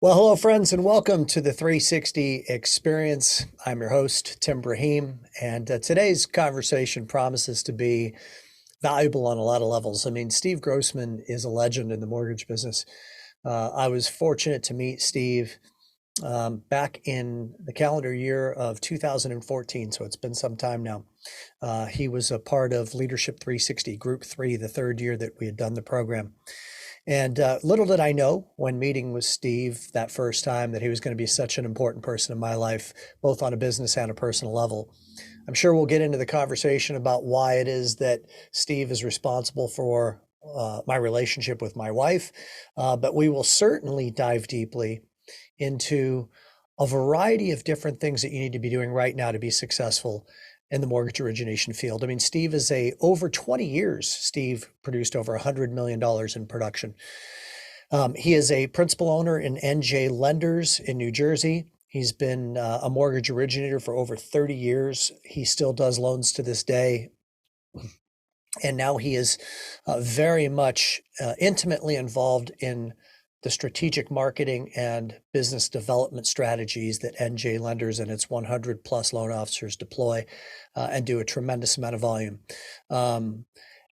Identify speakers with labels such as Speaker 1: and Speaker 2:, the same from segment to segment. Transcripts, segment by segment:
Speaker 1: Well, hello, friends, and welcome to the 360 Experience. I'm your host, Tim Brahim, and today's conversation promises to be valuable on a lot of levels. I mean, Steve Grossman is a legend in the mortgage business. I was fortunate to meet Steve back in the calendar year of 2014, so it's been some time now. He was a part of Leadership 360 Group 3, the third year that we had done the program. And little did I know when meeting with Steve that first time that he was going to be such an important person in my life, both on a business and a personal level. I'm sure we'll get into the conversation about why it is that Steve is responsible for my relationship with my wife, but we will certainly dive deeply into a variety of different things that you need to be doing right now to be successful in the mortgage origination field. I mean, Steve is over 20 years, Steve produced over $100 million in production. He is a principal owner in NJ Lenders in New Jersey. He's been a mortgage originator for over 30 years. He still does loans to this day. And now he is very much intimately involved in the strategic marketing and business development strategies that NJ Lenders and its 100 plus loan officers deploy and do a tremendous amount of volume.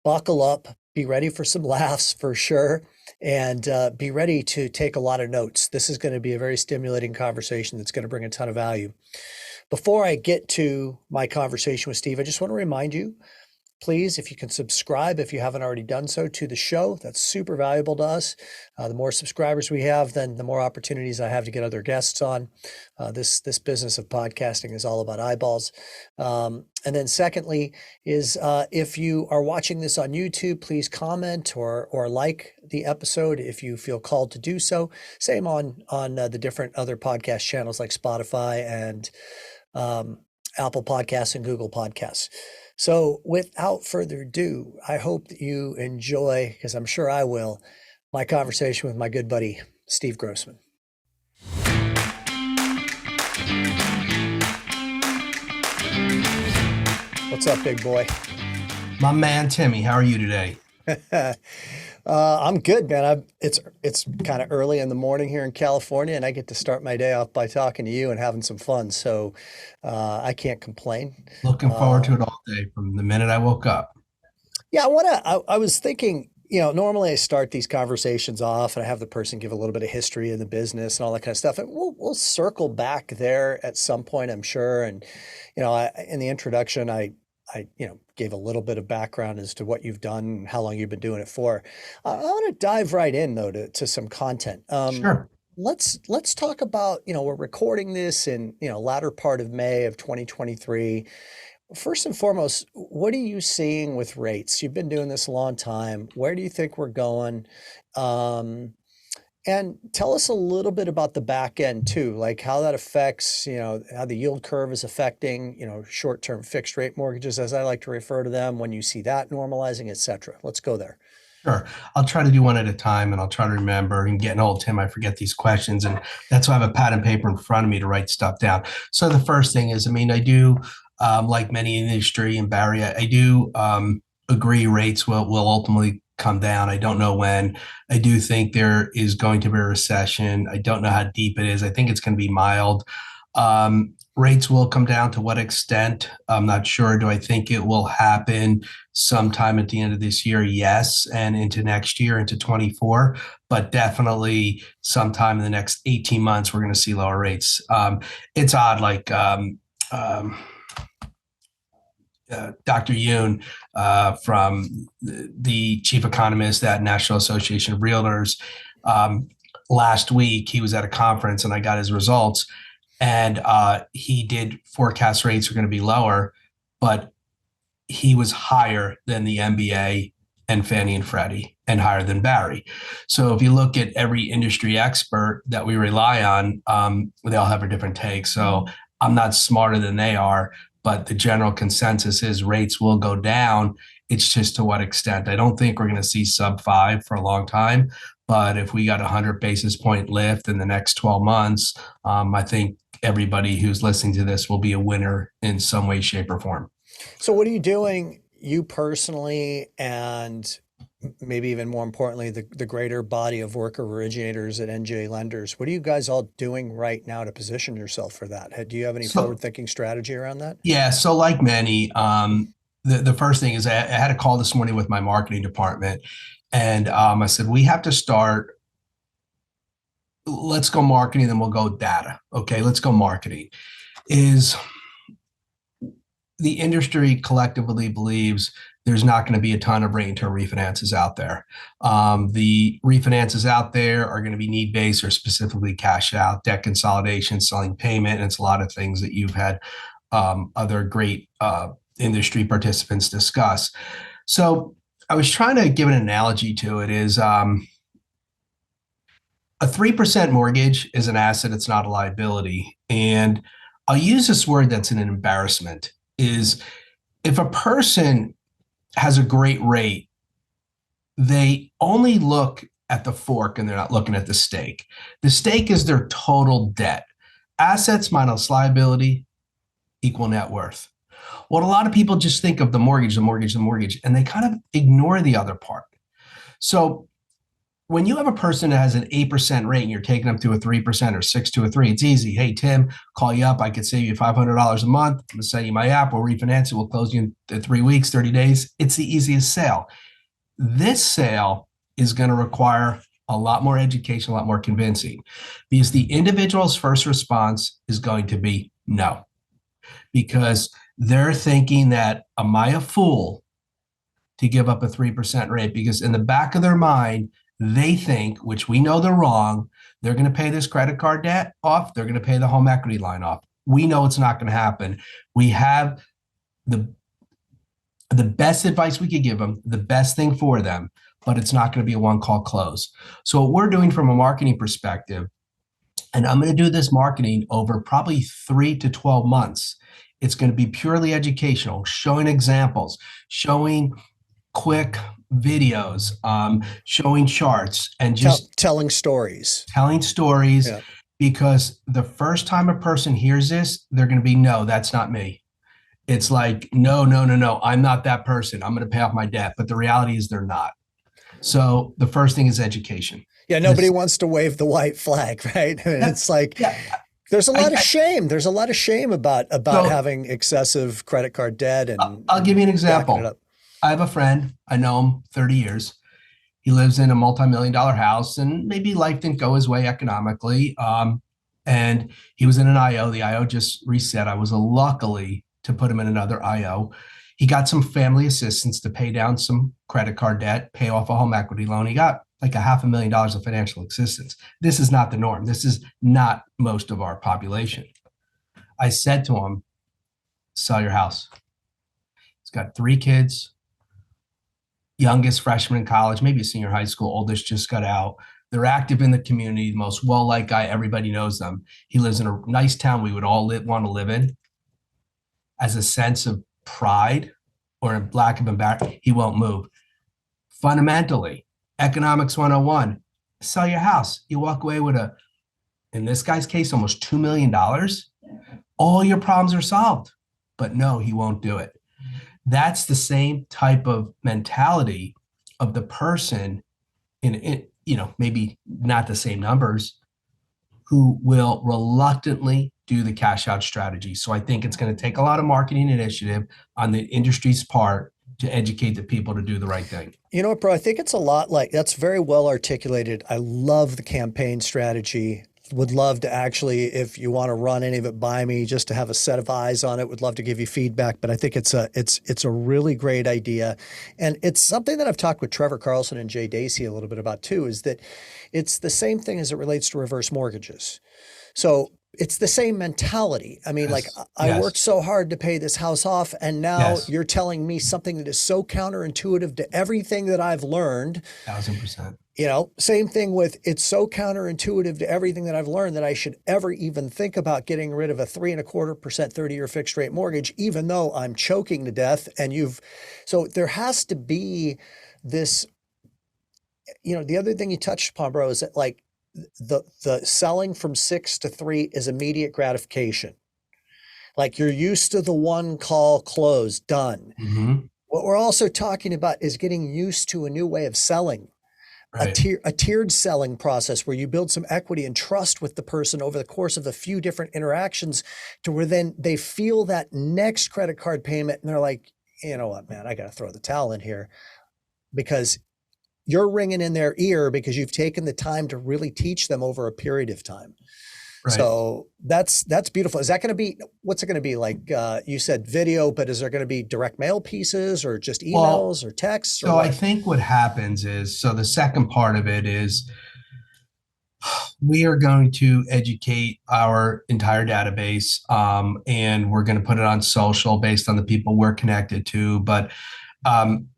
Speaker 1: Buckle up, be ready for some laughs for sure, and be ready to take a lot of notes. This is going to be a very stimulating conversation that's going to bring a ton of value. Before I get to my conversation with Steve, I just want to remind you, please, if you can subscribe, if you haven't already done so, to the show. That's super valuable to us. The more subscribers we have, then the more opportunities I have to get other guests on. This business of podcasting is all about eyeballs. And then secondly is if you are watching this on YouTube, please comment or like the episode if you feel called to do so. Same on the different other podcast channels like Spotify and Apple Podcasts and Google Podcasts. So without further ado, I hope that you enjoy, because I'm sure I will, my conversation with my good buddy, Steve Grossman. What's up, big boy?
Speaker 2: My man, Timmy, how are you today?
Speaker 1: I'm good, man. It's kind of early in the morning here in California, and I get to start my day off by talking to you and having some fun. So I can't complain.
Speaker 2: Looking forward to it all day from the minute I woke up.
Speaker 1: Yeah, I was thinking, normally I start these conversations off and I have the person give a little bit of history of the business and all that kind of stuff. And we'll circle back there at some point, I'm sure. And, in the introduction, I gave a little bit of background as to what you've done and how long you've been doing it for. I want to dive right in though to some content.
Speaker 2: Sure.
Speaker 1: Let's talk about, we're recording this in, latter part of May of 2023. First and foremost, what are you seeing with rates? You've been doing this a long time. Where do you think we're going? And tell us a little bit about the back end too, like how that affects, how the yield curve is affecting, short-term fixed rate mortgages, as I like to refer to them, when you see that normalizing, et cetera. Let's go there.
Speaker 2: Sure. I'll try to do one at a time and I'll try to remember. And getting old, Tim, I forget these questions. And that's why I have a pad and paper in front of me to write stuff down. So the first thing is, I do, like many in the industry and Barry, I do agree rates will ultimately come down. I don't know when. I do think there is going to be a recession. I don't know how deep it is. I think it's going to be mild. Rates will come down. To what extent? I'm not sure. Do I think it will happen sometime at the end of this year? Yes. And into next year, into 24, but definitely sometime in the next 18 months, we're going to see lower rates. It's odd, like Dr. Yoon from the chief economist at National Association of Realtors. Last week, he was at a conference and I got his results. And he did forecast rates are going to be lower, but he was higher than the MBA and Fannie and Freddie and higher than Barry. So if you look at every industry expert that we rely on, they all have a different take. So I'm not smarter than they are, but the general consensus is rates will go down. It's just to what extent. I don't think we're going to see sub 5 for a long time. But if we got a 100 basis point lift in the next 12 months, I think everybody who's listening to this will be a winner in some way, shape, or form.
Speaker 1: So what are you doing, you personally, and maybe even more importantly, the greater body of work of originators at NJ lenders. What are you guys all doing right now to position yourself for that? Do you have any
Speaker 2: So
Speaker 1: forward-thinking strategy around that?
Speaker 2: yeah, so like many, the first thing is I had a call this morning with my marketing department, and I said we have to start. Let's go marketing, then we'll go data. Okay, let's go marketing. Is the industry collectively believes there's not going to be a ton of rate and term refinances out there. The refinances out there are going to be need based or specifically cash out, debt consolidation, selling payment, and it's a lot of things that you've had other great industry participants discuss. So I was trying to give an analogy to it is a 3% mortgage is an asset, it's not a liability. And I'll use this word that's an embarrassment is if a person has a great rate, they only look at the fork and they're not looking at the steak. The steak is their total debt. Assets minus liability equal net worth. Well, a lot of people just think of the mortgage, and they kind of ignore the other part. So when you have a person that has an 8% rate and you're taking them to a 3% or 6 to a 3, it's easy. Hey, Tim, call you up. I could save you $500 a month. I'm going to send you my app. We'll refinance it. We'll close you in 3 weeks, 30 days. It's the easiest sale. This sale is going to require a lot more education, a lot more convincing, because the individual's first response is going to be no, because they're thinking that, am I a fool to give up a 3% rate? Because in the back of their mind, they think, which we know they're wrong, they're going to pay this credit card debt off, they're going to pay the home equity line off. We know it's not going to happen. We have the best advice we could give them, the best thing for them, but it's not going to be a one-call close. So what we're doing from a marketing perspective, and I'm going to do this marketing over probably 3 to 12 months. It's going to be purely educational, showing examples, showing quick videos, showing charts, and just
Speaker 1: telling stories.
Speaker 2: Yeah. Because the first time a person hears this, they're going to be, no, that's not me. It's like, no, I'm not that person. I'm going to pay off my debt. But the reality is they're not. So the first thing is education.
Speaker 1: Yeah, nobody wants to wave the white flag, right? And it's like, there's a lot of shame. There's a lot of shame about having excessive credit card debt. And
Speaker 2: I'll give you an example. I have a friend, I know him 30 years. He lives in a multi-million-dollar house, and maybe life didn't go his way economically. And he was in an IO. The IO just reset. I was luckily to put him in another IO. He got some family assistance to pay down some credit card debt, pay off a home equity loan. He got like $500,000 of financial assistance. This is not the norm. This is not most of our population. I said to him, sell your house. He's got 3 kids. Youngest freshman in college, maybe a senior high school, oldest just got out. They're active in the community, the most well-liked guy. Everybody knows them. He lives in a nice town we would all want to live in. As a sense of pride or a lack of embarrassment, he won't move. Fundamentally, economics 101, sell your house. You walk away with in this guy's case, almost $2 million. All your problems are solved. But no, he won't do it. That's the same type of mentality of the person in maybe not the same numbers, who will reluctantly do the cash out strategy. So I think it's going to take a lot of marketing initiative on the industry's part to educate the people to do the right thing.
Speaker 1: You know what, bro? I think it's a lot like that's very well articulated. I love the campaign strategy. Would love to actually, if you want to run any of it by me, just to have a set of eyes on it, would love to give you feedback. But I think it's a really great idea. And it's something that I've talked with Trevor Carlson and Jay Dacey a little bit about too, is that it's the same thing as it relates to reverse mortgages. So it's the same mentality. I mean, like I worked so hard to pay this house off, and now you're telling me something that is so counterintuitive to everything that I've learned.
Speaker 2: 1000%.
Speaker 1: You know, same thing with, it's so counterintuitive to everything that I've learned that I should ever even think about getting rid of a 3.25% 30-year fixed rate mortgage, even though I'm choking to death. And so there has to be this, the other thing you touched upon, bro, is that like the selling from 6 to 3 is immediate gratification. Like you're used to the one call close done.
Speaker 2: Mm-hmm.
Speaker 1: What we're also talking about is getting used to a new way of selling,
Speaker 2: Right.
Speaker 1: a tiered selling process where you build some equity and trust with the person over the course of a few different interactions to where then they feel that next credit card payment and they're like, you know what, man, I got to throw the towel in here because you're ringing in their ear because you've taken the time to really teach them over a period of time.
Speaker 2: Right.
Speaker 1: So that's beautiful. Is that going to be, what's it going to be like? You said video, but is there going to be direct mail pieces or just
Speaker 2: Well,
Speaker 1: emails or texts or
Speaker 2: so I
Speaker 1: what?
Speaker 2: think what happens is, so the second part of it is we are going to educate our entire database, and we're going to put it on social based on the people we're connected to. But um,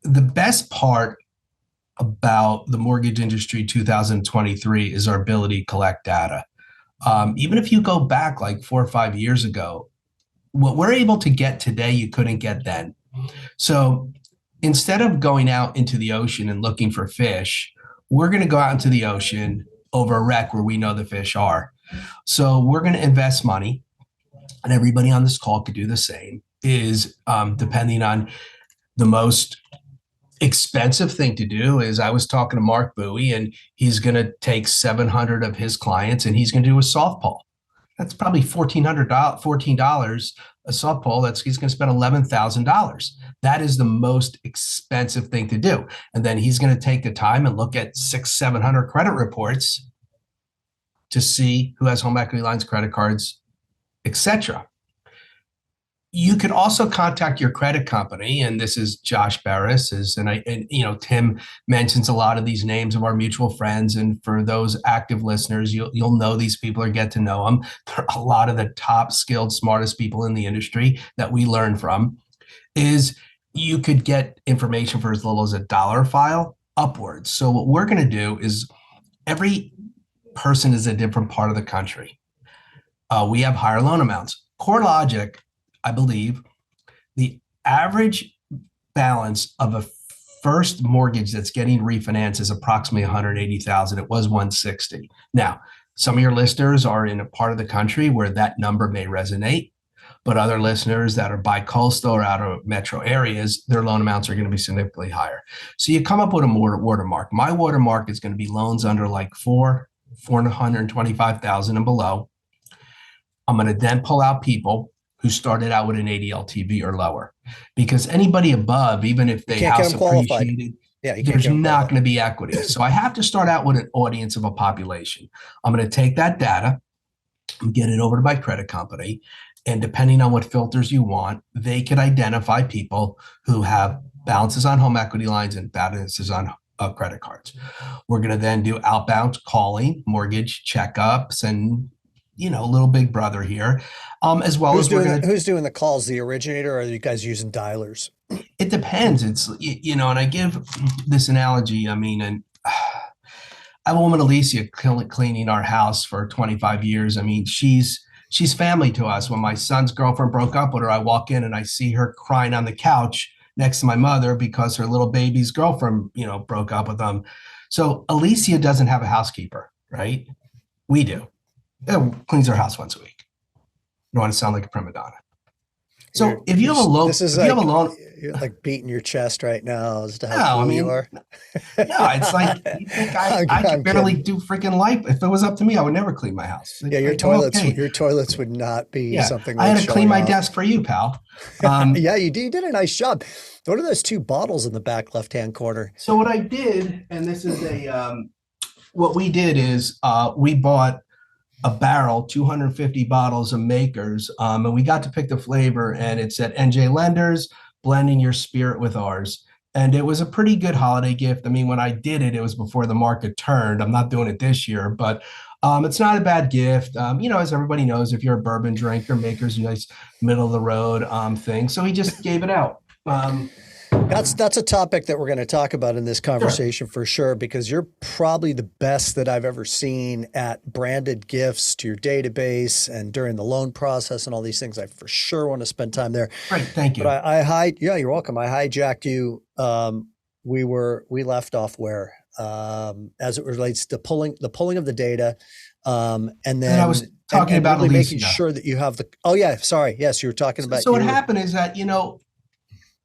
Speaker 2: the best part about the mortgage industry 2023 is our ability to collect data. Even if you go back like 4 or 5 years ago, what we're able to get today, you couldn't get then. So instead of going out into the ocean and looking for fish, we're going to go out into the ocean over a wreck where we know the fish are. So we're going to invest money, and everybody on this call could do the same, is depending on the most expensive thing to do is I was talking to Mark Bowie, and he's going to take 700 of his clients and he's going to do a softball. That's probably $14 a softball. He's going to spend $11,000. That is the most expensive thing to do. And then he's going to take the time and look at 700 credit reports to see who has home equity lines, credit cards, etc. You could also contact your credit company, and this is Josh Barris, and Tim mentions a lot of these names of our mutual friends. And for those active listeners, you'll know these people or get to know them. They're a lot of the top skilled, smartest people in the industry that we learn from. Is you could get information for as little as $1 file upwards. So what we're going to do is every person is a different part of the country. We have higher loan amounts. Core logic, I believe, the average balance of a first mortgage that's getting refinanced is approximately 180,000. It was 160. Now, some of your listeners are in a part of the country where that number may resonate, but other listeners that are bi-coastal or out of metro areas, their loan amounts are going to be significantly higher. So you come up with a watermark. My watermark is going to be loans under like 425,000 and below. I'm going to then pull out people who started out with an 80 LTV or lower, because anybody above, even if they house appreciated, there's not going to be equity. So I have to start out with an audience of a population. I'm going to take that data and get it over to my credit company. And depending on what filters you want, they could identify people who have balances on home equity lines and balances on credit cards. We're going to then do outbound calling, mortgage checkups, and little big brother here, as well
Speaker 1: who's
Speaker 2: as we're
Speaker 1: doing who's doing the calls, the originator, or are you guys using dialers?
Speaker 2: It depends. It's and I give this analogy. I mean, and I have a woman, Alicia, cleaning our house for 25 years. I mean, she's family to us. When my son's girlfriend broke up with her, I walk in and I see her crying on the couch next to my mother because her little baby's girlfriend, broke up with them. So Alicia doesn't have a housekeeper, right? We do. It cleans our house once a week. You don't want to sound like a prima donna. So if you have a loan,
Speaker 1: you're like beating your chest right now as to
Speaker 2: how cool you are. No, it's like you think I could barely do freaking life. If it was up to me, I would never clean my house.
Speaker 1: Yeah, your toilets would not be something.
Speaker 2: I had to clean my desk for you, pal.
Speaker 1: Yeah, you did a nice job. What are those two bottles in the back left-hand corner?
Speaker 2: So what I did, and this is what we did is we bought a barrel, 250 bottles of Makers, and we got to pick the flavor, and it said NJ Lenders, blending your spirit with ours. And it was a pretty good holiday gift. I mean, when I did it, it was before the market turned. I'm not doing it this year, but it's not a bad gift. As everybody knows, if you're a bourbon drinker, Makers a nice middle of the road thing. So we just gave it out.
Speaker 1: That's a topic that we're going to talk about in this conversation for sure, because you're probably the best that I've ever seen at branded gifts to your database and during the loan process and all these things. I for sure want to spend time there.
Speaker 2: Great, thank you.
Speaker 1: But you're welcome. I hijacked you. We left off where as it relates to the pulling of the data, and then
Speaker 2: I was talking about
Speaker 1: really making sure that you have the. Oh yeah, sorry. Yes, you were talking about.
Speaker 2: So what happened is that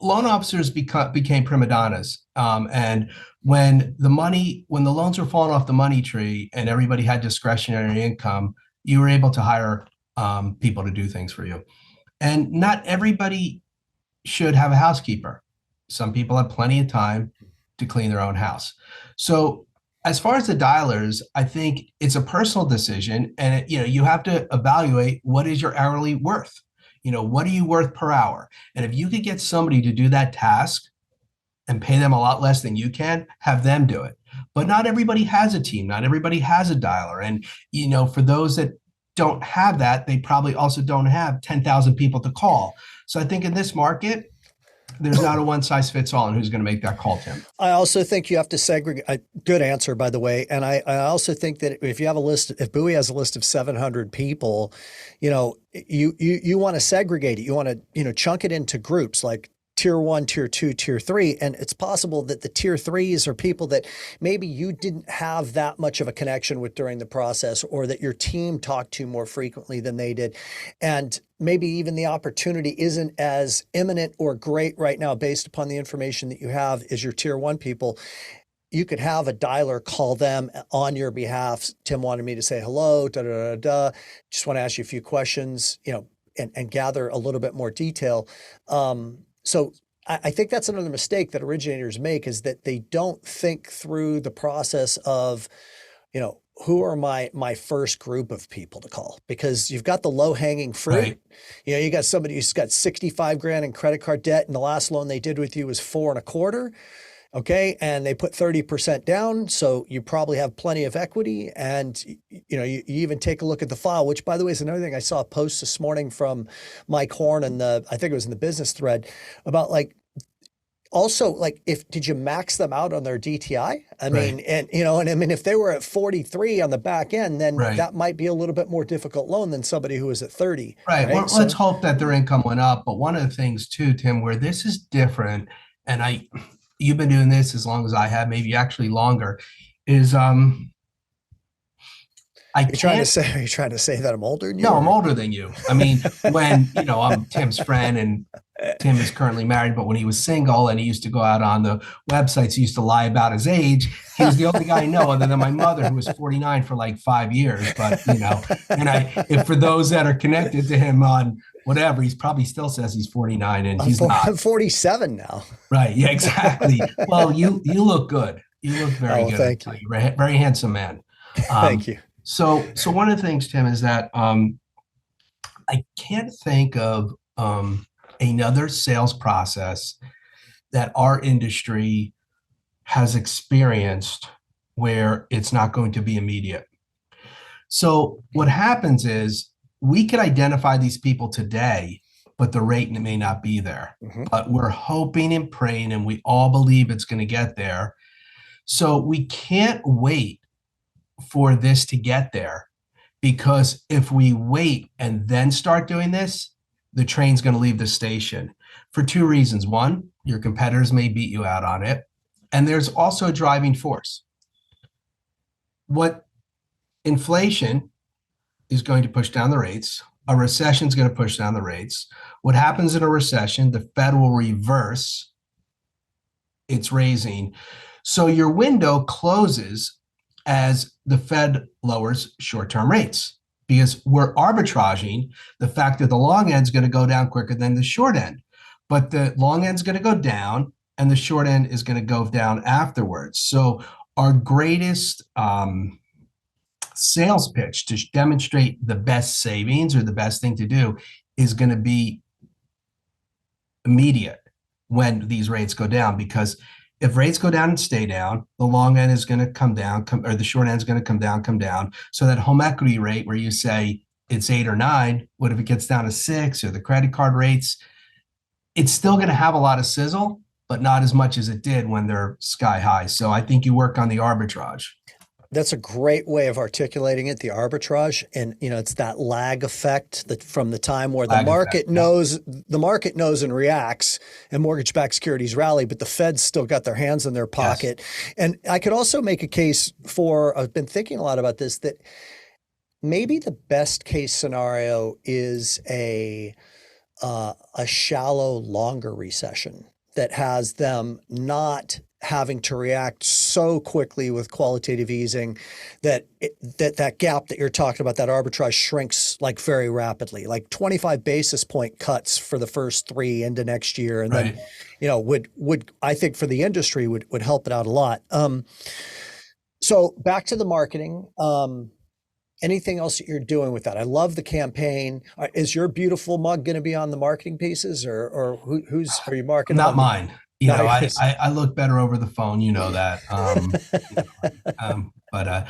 Speaker 2: loan officers became prima donnas. And when the loans were falling off the money tree and everybody had discretionary income, you were able to hire people to do things for you. And not everybody should have a housekeeper. Some people have plenty of time to clean their own house. So as far as the dialers, I think it's a personal decision, and you have to evaluate what is your hourly worth. What are you worth per hour? And if you could get somebody to do that task and pay them a lot less than you can, have them do it. But not everybody has a team. Not everybody has a dialer. And, for those that don't have that, they probably also don't have 10,000 people to call. So I think in this market, there's not a one size fits all on who's going to make that call, Tim.
Speaker 1: I also think you have to segregate. Good answer, by the way. And I also think that if you have a list, if Bowie has a list of 700 people, you want to segregate it. You want to, chunk it into groups like tier 1, tier 2, tier 3. And it's possible that the tier 3s are people that maybe you didn't have that much of a connection with during the process, or that your team talked to more frequently than they did. And maybe even the opportunity isn't as imminent or great right now based upon the information that you have as your tier 1 people. You could have a dialer call them on your behalf. Tim wanted me to say hello, da, da, da, da. Just want to ask you a few questions, and gather a little bit more detail. So I think that's another mistake that originators make, is that they don't think through the process of, who are my first group of people to call, because you've got the low hanging fruit.
Speaker 2: Right.
Speaker 1: You got somebody who's got 65 grand in credit card debt, and the last loan they did with you was 4.25. Okay. And they put 30% down. So you probably have plenty of equity. And, you even take a look at the file, which, by the way, is another thing. I saw a post this morning from Mike Horn, and I think it was in the business thread, about did you max them out on their DTI? I mean, and if they were at 43 on the back end, then that might be a little bit more difficult loan than somebody who was at 30.
Speaker 2: Right. Well, let's hope that their income went up. But one of the things too, Tim, where this is different, and you've been doing this as long as I have, maybe actually longer, is
Speaker 1: Are you trying to say that I'm older than you?
Speaker 2: No, I'm older than you. I mean, when, I'm Tim's friend, and Tim is currently married, but when he was single and he used to go out on the websites, he used to lie about his age. He was the only guy I know other than my mother, who was 49 for like 5 years. But, if for those that are connected to him on whatever, he's probably still says he's 49, and he's not.
Speaker 1: I'm 47 now.
Speaker 2: Right. Yeah, exactly. Well, you look good. You look very good.
Speaker 1: Thank you.
Speaker 2: You're a very handsome man.
Speaker 1: Thank you.
Speaker 2: So one of the things, Tim, is that I can't think of another sales process that our industry has experienced where it's not going to be immediate. So what happens is, we could identify these people today, but the rate may not be there. Mm-hmm. But we're hoping and praying, and we all believe it's going to get there. So we can't wait for this to get there, because if we wait and then start doing this, the train's going to leave the station for 2 reasons. One, your competitors may beat you out on it. And there's also a driving force. What inflation is going to push down the rates. A recession is going to push down the rates. What happens in a recession? The Fed will reverse its raising. So your window closes as the Fed lowers short-term rates, because we're arbitraging the fact that the long end is going to go down quicker than the short end. But the long end is going to go down, and the short end is going to go down afterwards. So our greatest sales pitch to demonstrate the best savings, or the best thing to do, is going to be immediate when these rates go down. Because if rates go down and stay down, the long end is going to come down, or the short end is going to come down. So that home equity rate, where you say it's 8 or 9, what if it gets down to 6, or the credit card rates? It's still going to have a lot of sizzle, but not as much as it did when they're sky high. So I think you work on the arbitrage.
Speaker 1: That's a great way of articulating it, the arbitrage. And, it's that lag effect that from the time where the market knows and reacts, and mortgage-backed securities rally, but the Fed's still got their hands in their pocket. Yes. And I could also make a case for, I've been thinking a lot about this, that maybe the best case scenario is a shallow, longer recession. that has them not having to react so quickly with qualitative easing that that gap that you're talking about, that arbitrage, shrinks like very rapidly, like 25 basis point cuts for the first 3 into next year. And
Speaker 2: Right.
Speaker 1: then, would I think for the industry would help it out a lot. So back to the marketing. Anything else that you're doing with that? I love the campaign. Is your beautiful mug going to be on the marketing pieces, or who's are you marketing
Speaker 2: Not
Speaker 1: on the?
Speaker 2: mine.
Speaker 1: No,
Speaker 2: I look better over the phone. You know that. But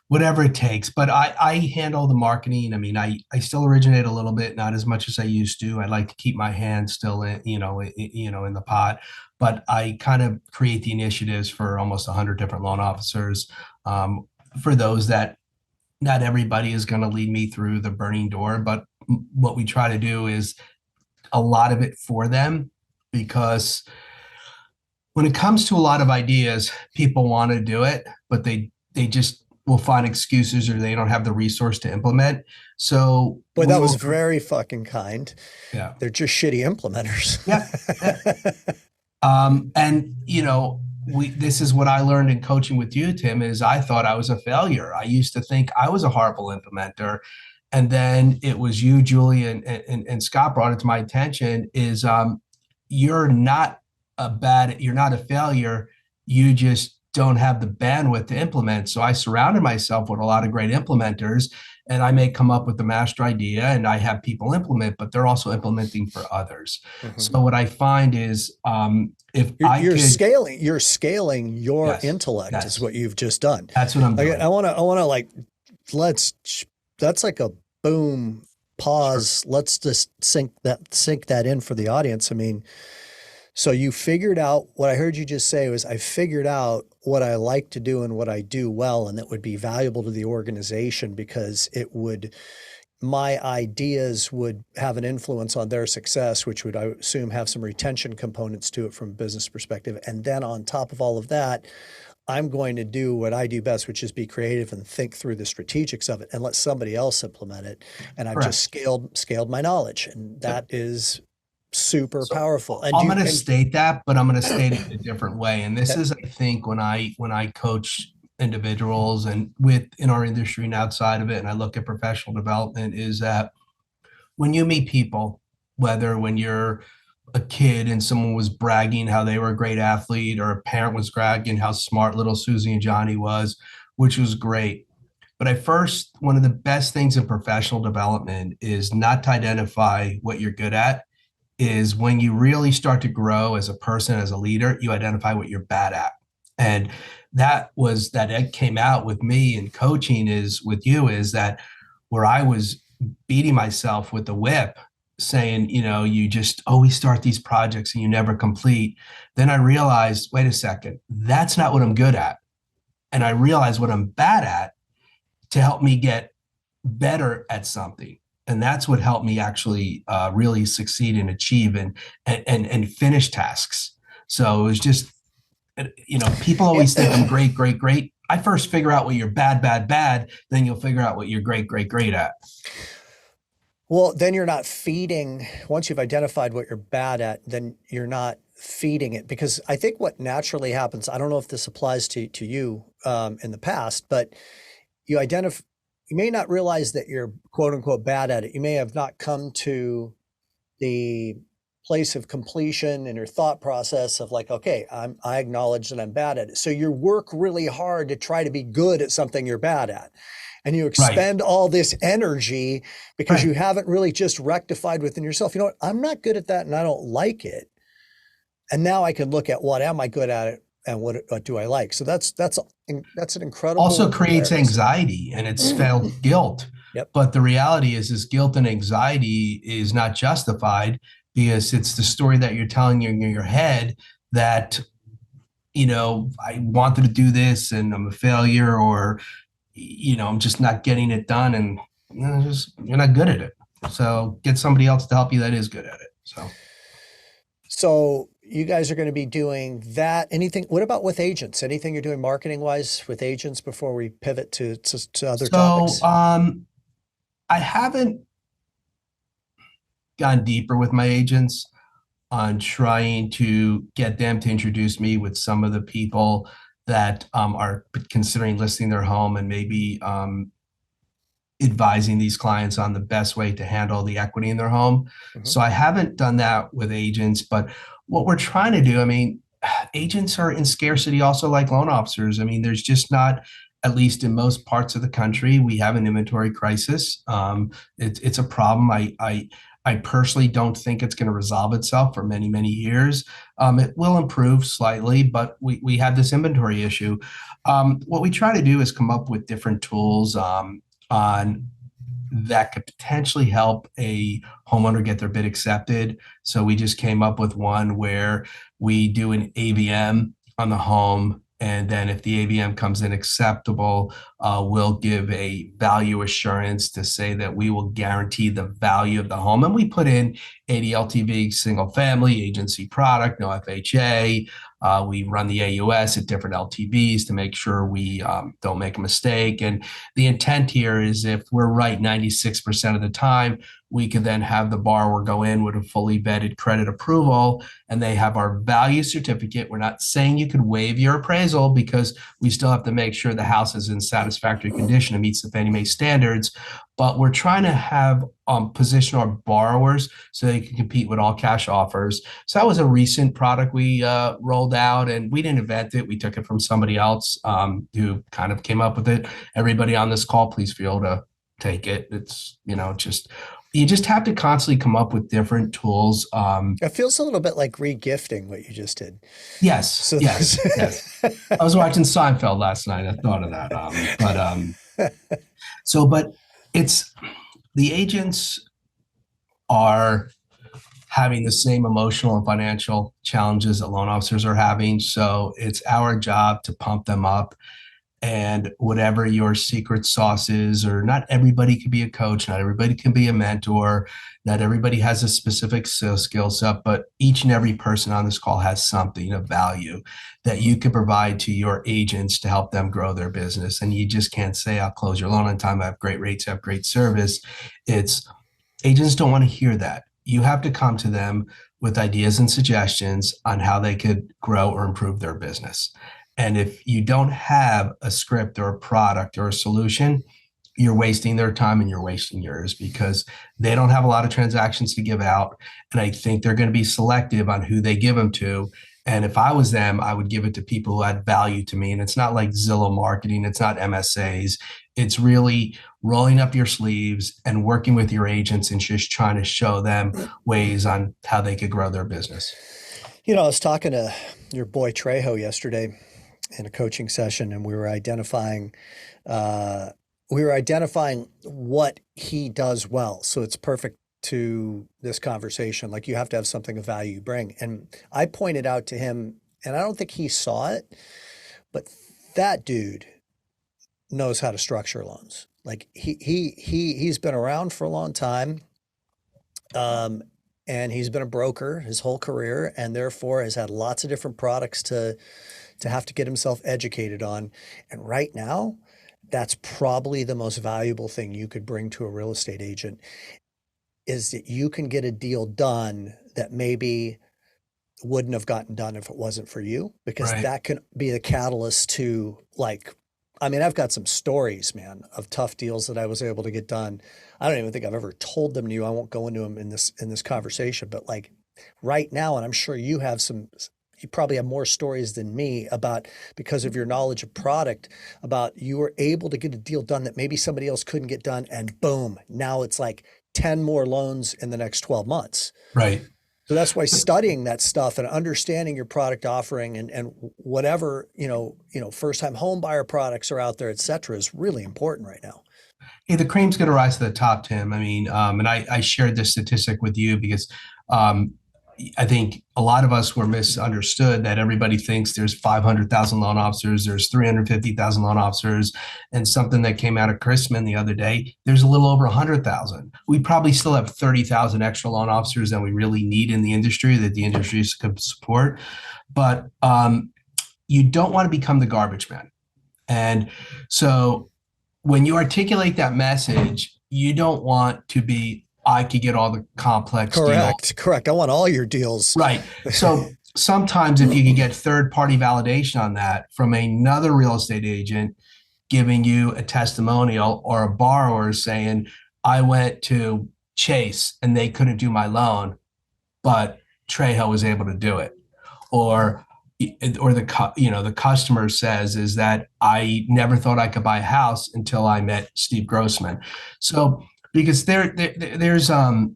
Speaker 2: whatever it takes. But I handle the marketing. I mean, I still originate a little bit, not as much as I used to. I like to keep my hand still in, in the pot. But I kind of create the initiatives for almost 100 different loan officers. For those that not everybody is going to lead me through the burning door, but what we try to do is a lot of it for them, because when it comes to a lot of ideas, people want to do it, but they just will find excuses, or they don't have the resource to implement. So
Speaker 1: boy, that was very fucking kind.
Speaker 2: Yeah.
Speaker 1: They're just shitty implementers.
Speaker 2: Yeah. And this is what I learned in coaching with you, Tim, is I thought I was a failure. I used to think I was a horrible implementer. And then it was you, Julie, and Scott brought it to my attention is you're not you're not a failure. You just don't have the bandwidth to implement. So I surrounded myself with a lot of great implementers, and I may come up with the master idea and I have people implement, but they're also implementing for others. Mm-hmm. So what I find is if you're
Speaker 1: scaling your yes, intellect yes. is what you've just done.
Speaker 2: That's what I'm doing.
Speaker 1: I want to that's like a boom, pause. Sure. Let's just sink that in for the audience. I mean, so you figured out, what I heard you just say was, I figured out what I like to do and what I do well, and that would be valuable to the organization because my ideas would have an influence on their success, which would, I assume, have some retention components to it from a business perspective. And then on top of all of that, I'm going to do what I do best, which is be creative and think through the strategics of it and let somebody else implement it. And I've just scaled my knowledge, and that is super powerful. And
Speaker 2: I'm going to state that, but I'm going to state it in a different way. And this is, I think, when I coach individuals and in our industry and outside of it, and I look at professional development, is that when you meet people, whether when you're a kid and someone was bragging how they were a great athlete, or a parent was bragging how smart little Susie and Johnny was, which was great. But one of the best things in professional development is not to identify what you're good at, is when you really start to grow as a person, as a leader, you identify what you're bad at. And that came out with me in coaching is that where I was beating myself with the whip, saying, you just always start these projects and you never complete. Then I realized, wait a second, that's not what I'm good at. And I realized what I'm bad at to help me get better at something. And that's what helped me actually really succeed and achieve and finish tasks. So it was just, people always think I'm great, great, great. I first figure out what you're bad, bad, bad. Then you'll figure out what you're great, great, great at.
Speaker 1: Well, then you're not feeding, once you've identified what you're bad at, then you're not feeding it. Because I think what naturally happens, I don't know if this applies to you in the past, but you may not realize that you're quote unquote bad at it. You may have not come to the place of completion in your thought process of like, okay, I acknowledge that I'm bad at it. So you work really hard to try to be good at something you're bad at. And you expend all this energy because you haven't really just rectified within yourself. You know what? I'm not good at that and I don't like it. And now I can look at what am I good at it and what do I like? So that's an incredible.
Speaker 2: Also creates anxiety and it's felt guilt.
Speaker 1: Yep.
Speaker 2: But the reality is this guilt and anxiety is not justified because it's the story that you're telling in your head that, I wanted to do this and I'm a failure, or, I'm just not getting it done, and you're not good at it. So get somebody else to help you that is good at it.
Speaker 1: So you guys are going to be doing that. Anything? What about with agents? Anything you're doing marketing wise with agents before we pivot to other topics?
Speaker 2: So I haven't gone deeper with my agents. on trying to get them to introduce me with some of the people that are considering listing their home and maybe advising these clients on the best way to handle the equity in their home.
Speaker 1: Mhm.
Speaker 2: So I haven't done that with agents, but what we're trying to do, I mean, agents are in scarcity also like loan officers. I mean, there's just not, at least in most parts of the country, we have an inventory crisis. It's a problem. I personally don't think it's going to resolve itself for many, many years. It will improve slightly, but we have this inventory issue. What we try to do is come up with different tools on that could potentially help a homeowner get their bid accepted. So we just came up with one where we do an AVM on the home. And then if the AVM comes in acceptable, we'll give a value assurance to say that we will guarantee the value of the home. And we put in 80 LTV, single family, agency product, no FHA. We run the AUS at different LTVs to make sure we don't make a mistake. And the intent here is if we're right 96% of the time, we could then have the borrower go in with a fully vetted credit approval and they have our value certificate. We're not saying you could waive your appraisal because we still have to make sure the house is in satisfactory condition and meets the Fannie Mae standards. But we're trying to have position our borrowers so they can compete with all cash offers. So that was a recent product we rolled out, and we didn't invent it. We took it from somebody else who kind of came up with it. Everybody on this call, please feel to take it. It's, you just have to constantly come up with different tools.
Speaker 1: It feels a little bit like regifting what you just did.
Speaker 2: Yes,
Speaker 1: So
Speaker 2: yes, yes. I was watching Seinfeld last night. I thought of that. But it's the agents are having the same emotional and financial challenges that loan officers are having. So it's our job to pump them up. And whatever your secret sauce is, or not everybody can be a coach, not everybody can be a mentor, not everybody has a specific skill set, but each and every person on this call has something of value that you can provide to your agents to help them grow their business. And you just can't say, I'll close your loan on time, I have great rates, I have great service. It's agents don't want to hear that. You have to come to them with ideas and suggestions on how they could grow or improve their business. And if you don't have a script or a product or a solution, you're wasting their time and you're wasting yours because they don't have a lot of transactions to give out. And I think they're going to be selective on who they give them to. And if I was them, I would give it to people who add value to me. And it's not like Zillow marketing. It's not MSAs. It's really rolling up your sleeves and working with your agents and just trying to show them ways on how they could grow their business.
Speaker 1: I was talking to your boy Trejo yesterday in a coaching session, and we were identifying what he does well. So it's perfect to this conversation. Like, you have to have something of value you bring. And I pointed out to him, and I don't think he saw it, but that dude knows how to structure loans. Like, he's been around for a long time. And he's been a broker his whole career, and therefore has had lots of different products to have to get himself educated on. And right now, that's probably the most valuable thing you could bring to a real estate agent, is that you can get a deal done that maybe wouldn't have gotten done if it wasn't for you, because
Speaker 2: Right.
Speaker 1: that can be the catalyst to, like, I mean, I've got some stories, man, of tough deals that I was able to get done. I don't even think I've ever told them to you. I won't go into them in this conversation, but like right now, and I'm sure you probably have more stories than me about, because of your knowledge of product, about you were able to get a deal done that maybe somebody else couldn't get done, and boom, now it's like 10 more loans in the next 12 months.
Speaker 2: Right.
Speaker 1: So that's why studying that stuff and understanding your product offering and whatever, first time home buyer products are out there, et cetera, is really important right now.
Speaker 2: Hey, the cream's going to rise to the top, Tim. I mean, and I shared this statistic with you because I think a lot of us were misunderstood, that everybody thinks there's 500,000 loan officers, there's 350,000 loan officers, and something that came out of Chrisman the other day, there's a little over 100,000. We probably still have 30,000 extra loan officers that we really need in the industry, that the industry could support. But you don't want to become the garbage man. And so when you articulate that message, you don't want to be I could get all the complex deals.
Speaker 1: Correct. I want all your deals.
Speaker 2: Right. So sometimes if you could get third party validation on that from another real estate agent giving you a testimonial or a borrower saying, I went to Chase and they couldn't do my loan, but Trejo was able to do it. Or the customer says is that I never thought I could buy a house until I met Steve Grossman. So because there's a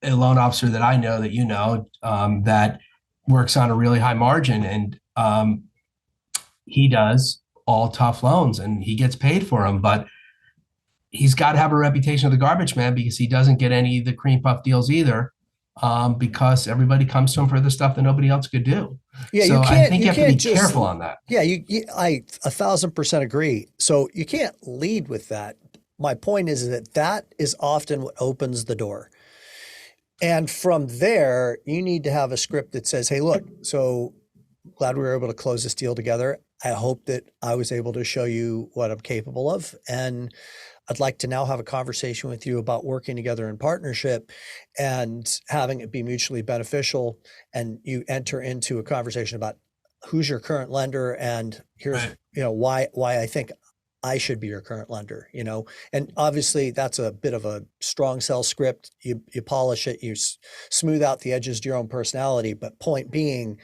Speaker 2: loan officer that I know that that works on a really high margin, and he does all tough loans and he gets paid for them, but he's got to have a reputation of the garbage man because he doesn't get any of the cream puff deals either, because everybody comes to him for the stuff that nobody else could do.
Speaker 1: Yeah,
Speaker 2: so I think you have to be careful on that.
Speaker 1: Yeah, I 1,000% agree. So you can't lead with that. My point is that is often what opens the door. And from there, you need to have a script that says, hey, look, so glad we were able to close this deal together. I hope that I was able to show you what I'm capable of. And I'd like to now have a conversation with you about working together in partnership and having it be mutually beneficial. And you enter into a conversation about who's your current lender and here's, why I think I should be your current lender, and obviously that's a bit of a strong sell script. You polish it, you smooth out the edges to your own personality. But point being,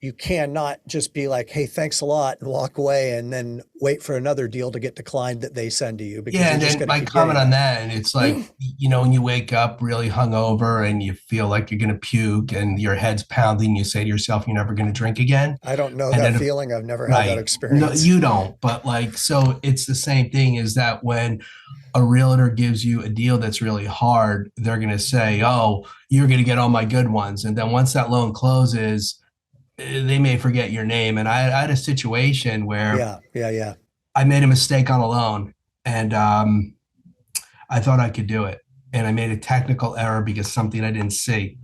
Speaker 1: you cannot just be like, hey, thanks a lot, and walk away and then wait for another deal to get declined that they send to you.
Speaker 2: Because and then my comment on that, and it's like, when you wake up really hungover and you feel like you're going to puke and your head's pounding, you say to yourself, you're never going to drink again.
Speaker 1: I don't know that feeling. I've never had that experience.
Speaker 2: No, you don't. But so it's the same thing is that when a realtor gives you a deal that's really hard, they're going to say, oh, you're going to get all my good ones. And then once that loan closes, they may forget your name. And I had a situation where I made a mistake on a loan and I thought I could do it. And I made a technical error because something I didn't see.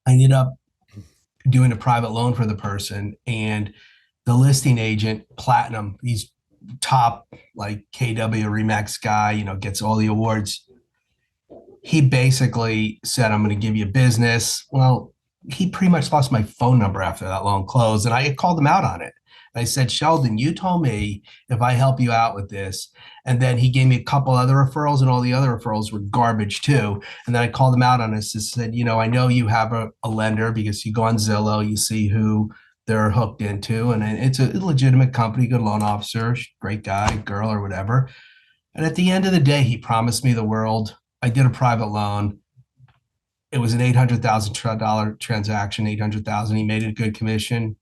Speaker 2: I ended up doing a private loan for the person, and the listing agent, Platinum, he's top like KW Remax guy, gets all the awards. He basically said, I'm going to give you business. Well, he pretty much lost my phone number after that loan closed. And I called him out on it. I said, Sheldon, you told me if I help you out with this. And then he gave me a couple other referrals, and all the other referrals were garbage too. And then I called him out on this and said, I know you have a lender because you go on Zillow, you see who they're hooked into. And it's a legitimate company, good loan officer, great guy, girl, or whatever. And at the end of the day, he promised me the world. I did a private loan. It was an $800,000 transaction, $800,000. He made a good commission,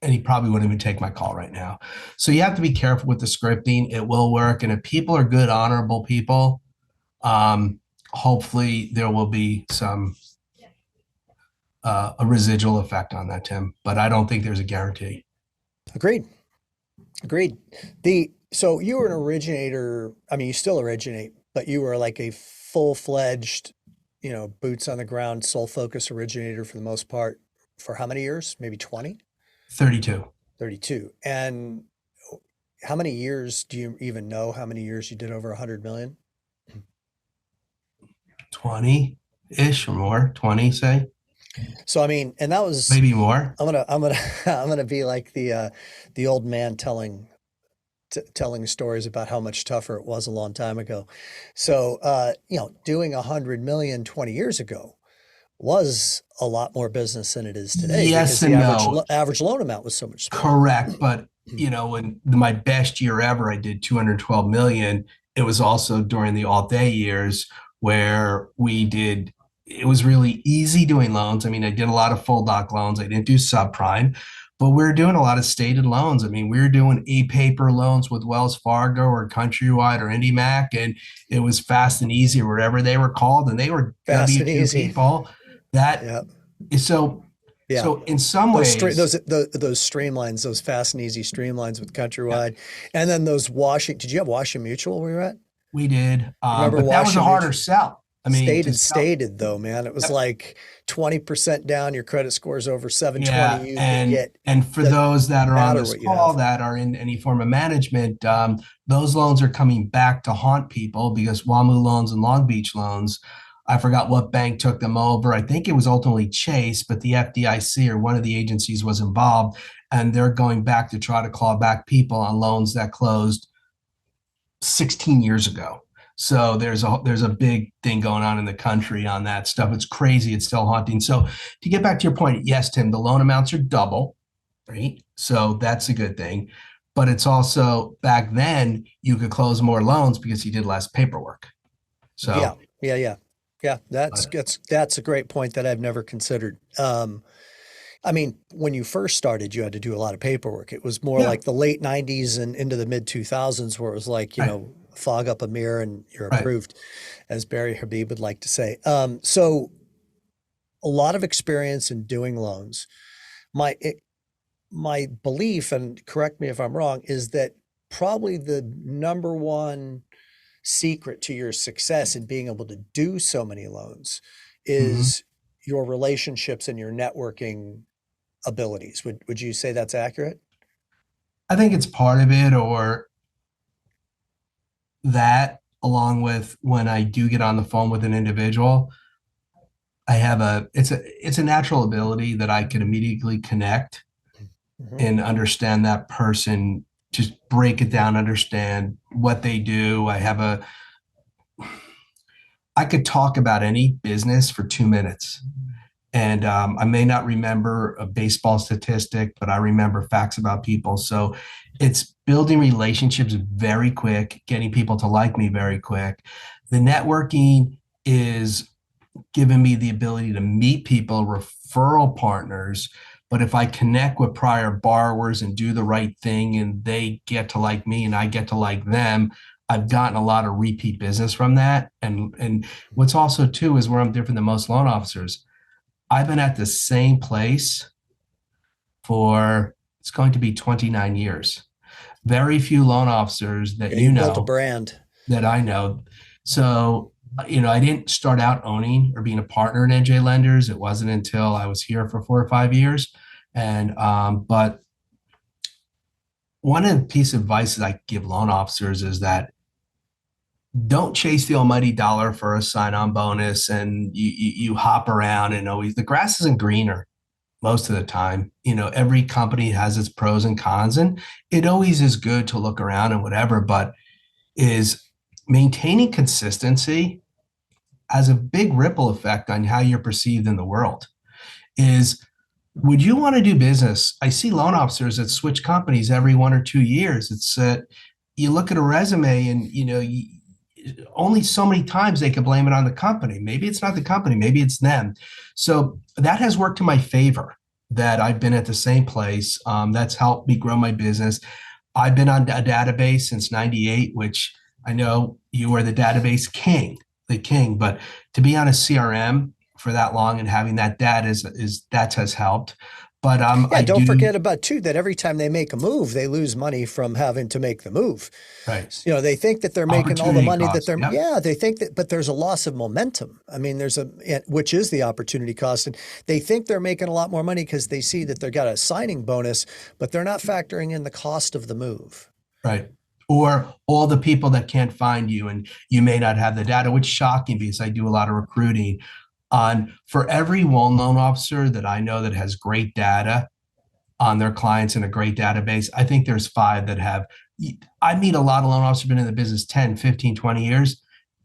Speaker 2: and he probably wouldn't even take my call right now. So you have to be careful with the scripting. It will work. And if people are good, honorable people, hopefully there will be some a residual effect on that, Tim. But I don't think there's a guarantee.
Speaker 1: Agreed. So you were an originator. I mean, you still originate, but you were like a full-fledged boots on the ground, sole focus originator for the most part for how many years? Maybe 20?
Speaker 2: 32.
Speaker 1: 32. And how many years do you even know how many years you did over 100 million?
Speaker 2: 20-ish or more, 20, say.
Speaker 1: So, I mean, and that was
Speaker 2: maybe more.
Speaker 1: I'm gonna be like the old man telling stories about how much tougher it was a long time ago. So, doing 100 million 20 years ago was a lot more business than it is today.
Speaker 2: Yes,
Speaker 1: because
Speaker 2: and
Speaker 1: the average loan amount was so much smaller.
Speaker 2: Correct. But, in my best year ever, I did 212 million. It was also during the all day years where it was really easy doing loans. I mean, I did a lot of full doc loans. I didn't do subprime. But we're doing a lot of stated loans. I mean, we were doing e-paper loans with Wells Fargo or Countrywide or IndyMac, and it was fast and easy, wherever they were called, and they were
Speaker 1: fast and easy
Speaker 2: people. So in some ways,
Speaker 1: those streamlines, those fast and easy streamlines with Countrywide, and then those Did you have Washington Mutual where you were at?
Speaker 2: We did, but that was a harder sell. I mean, to sell,
Speaker 1: Stated though, man. It was
Speaker 2: yep,
Speaker 1: like 20% down, your credit score is over 720,
Speaker 2: yeah,
Speaker 1: you can get,
Speaker 2: and for
Speaker 1: doesn't
Speaker 2: those that are on
Speaker 1: matter
Speaker 2: this
Speaker 1: what you
Speaker 2: call
Speaker 1: have.
Speaker 2: that are in any form of management, those loans are coming back to haunt people because WAMU loans and Long Beach loans, I forgot what bank took them over. I think it was ultimately Chase, but the FDIC or one of the agencies was involved, and they're going back to try to claw back people on loans that closed 16 years ago. So there's a big thing going on in the country on that stuff. It's crazy. It's still haunting. So to get back to your point, yes, Tim, the loan amounts are double, right? So that's a good thing. But it's also back then you could close more loans because you did less paperwork.
Speaker 1: Yeah,
Speaker 2: So
Speaker 1: yeah. Yeah,
Speaker 2: uh,
Speaker 1: that's a great point that I've never considered. I mean, when you first started, you had to do a lot of paperwork. It was more
Speaker 2: yeah,
Speaker 1: like the late 90s and into the mid 2000s where it was like,
Speaker 2: right,
Speaker 1: fog up a mirror and you're
Speaker 2: right.
Speaker 1: approved, as Barry Habib would like to say. So a lot of experience in doing loans. My it, my belief, and correct me if I'm wrong, is that probably the number one secret to your success in being able to do so many loans
Speaker 2: Mhm.
Speaker 1: is your relationships and your networking abilities. Would you say that's accurate?
Speaker 2: I think it's part of it, or that, along with when I do get on the phone with an individual, I have it's a natural ability that I can immediately connect
Speaker 1: Hmm.
Speaker 2: and understand that person, just break it down, understand what they do. I could talk about any business for 2 minutes. And I may not remember a baseball statistic, but I remember facts about people. So it's building relationships very quick, getting people to like me very quick. The networking is given me the ability to meet people, referral partners. But if I connect with prior borrowers and do the right thing and they get to like me and I get to like them, I've gotten a lot of repeat business from that. And what's also too is where I'm different than most loan officers. I've been at the same place for it's going to be 29 years. Very few loan officers that
Speaker 1: Yeah, you've built a
Speaker 2: know
Speaker 1: brand.
Speaker 2: that I know. So, I didn't start out owning or being a partner in NJ Lenders. It wasn't until I was here for 4 or 5 years. But one of the piece of advice that I give loan officers is that don't chase the almighty dollar for a sign-on bonus and you hop around and always the grass isn't greener most of the time. Every company has its pros and cons, and it always is good to look around and whatever, but is maintaining consistency has a big ripple effect on how you're perceived in the world. Is would you want to do business? I see loan officers that switch companies every 1 or 2 years. It's you look at a resume and only so many times they can blame it on the company. Maybe it's not the company, maybe it's them. So that has worked to my favor that I've been at the same place. That's helped me grow my business. I've been on a database since 98, which I know you are the database king, the king, but to be on a CRM for that long and having that data is that has helped. But
Speaker 1: Yeah,
Speaker 2: I
Speaker 1: don't
Speaker 2: do
Speaker 1: forget about too that every time they make a move, they lose money from having to make the move.
Speaker 2: right
Speaker 1: They think that they're making all the
Speaker 2: opportunity
Speaker 1: money that
Speaker 2: cost.
Speaker 1: they're,
Speaker 2: Yep.
Speaker 1: yeah, they think that, but there's a loss of momentum. I mean, which is the opportunity cost. And they think they're making a lot more money because they see that they've got a signing bonus, but they're not factoring in the cost of the move.
Speaker 2: Right. Or all the people that can't find you and you may not have the data, which is shocking because I do a lot of recruiting on for every well-known officer that I know that has great data on their clients in a great database. I think there's five that have, I meet a lot of loan officers been in the business 10, 15, 20 years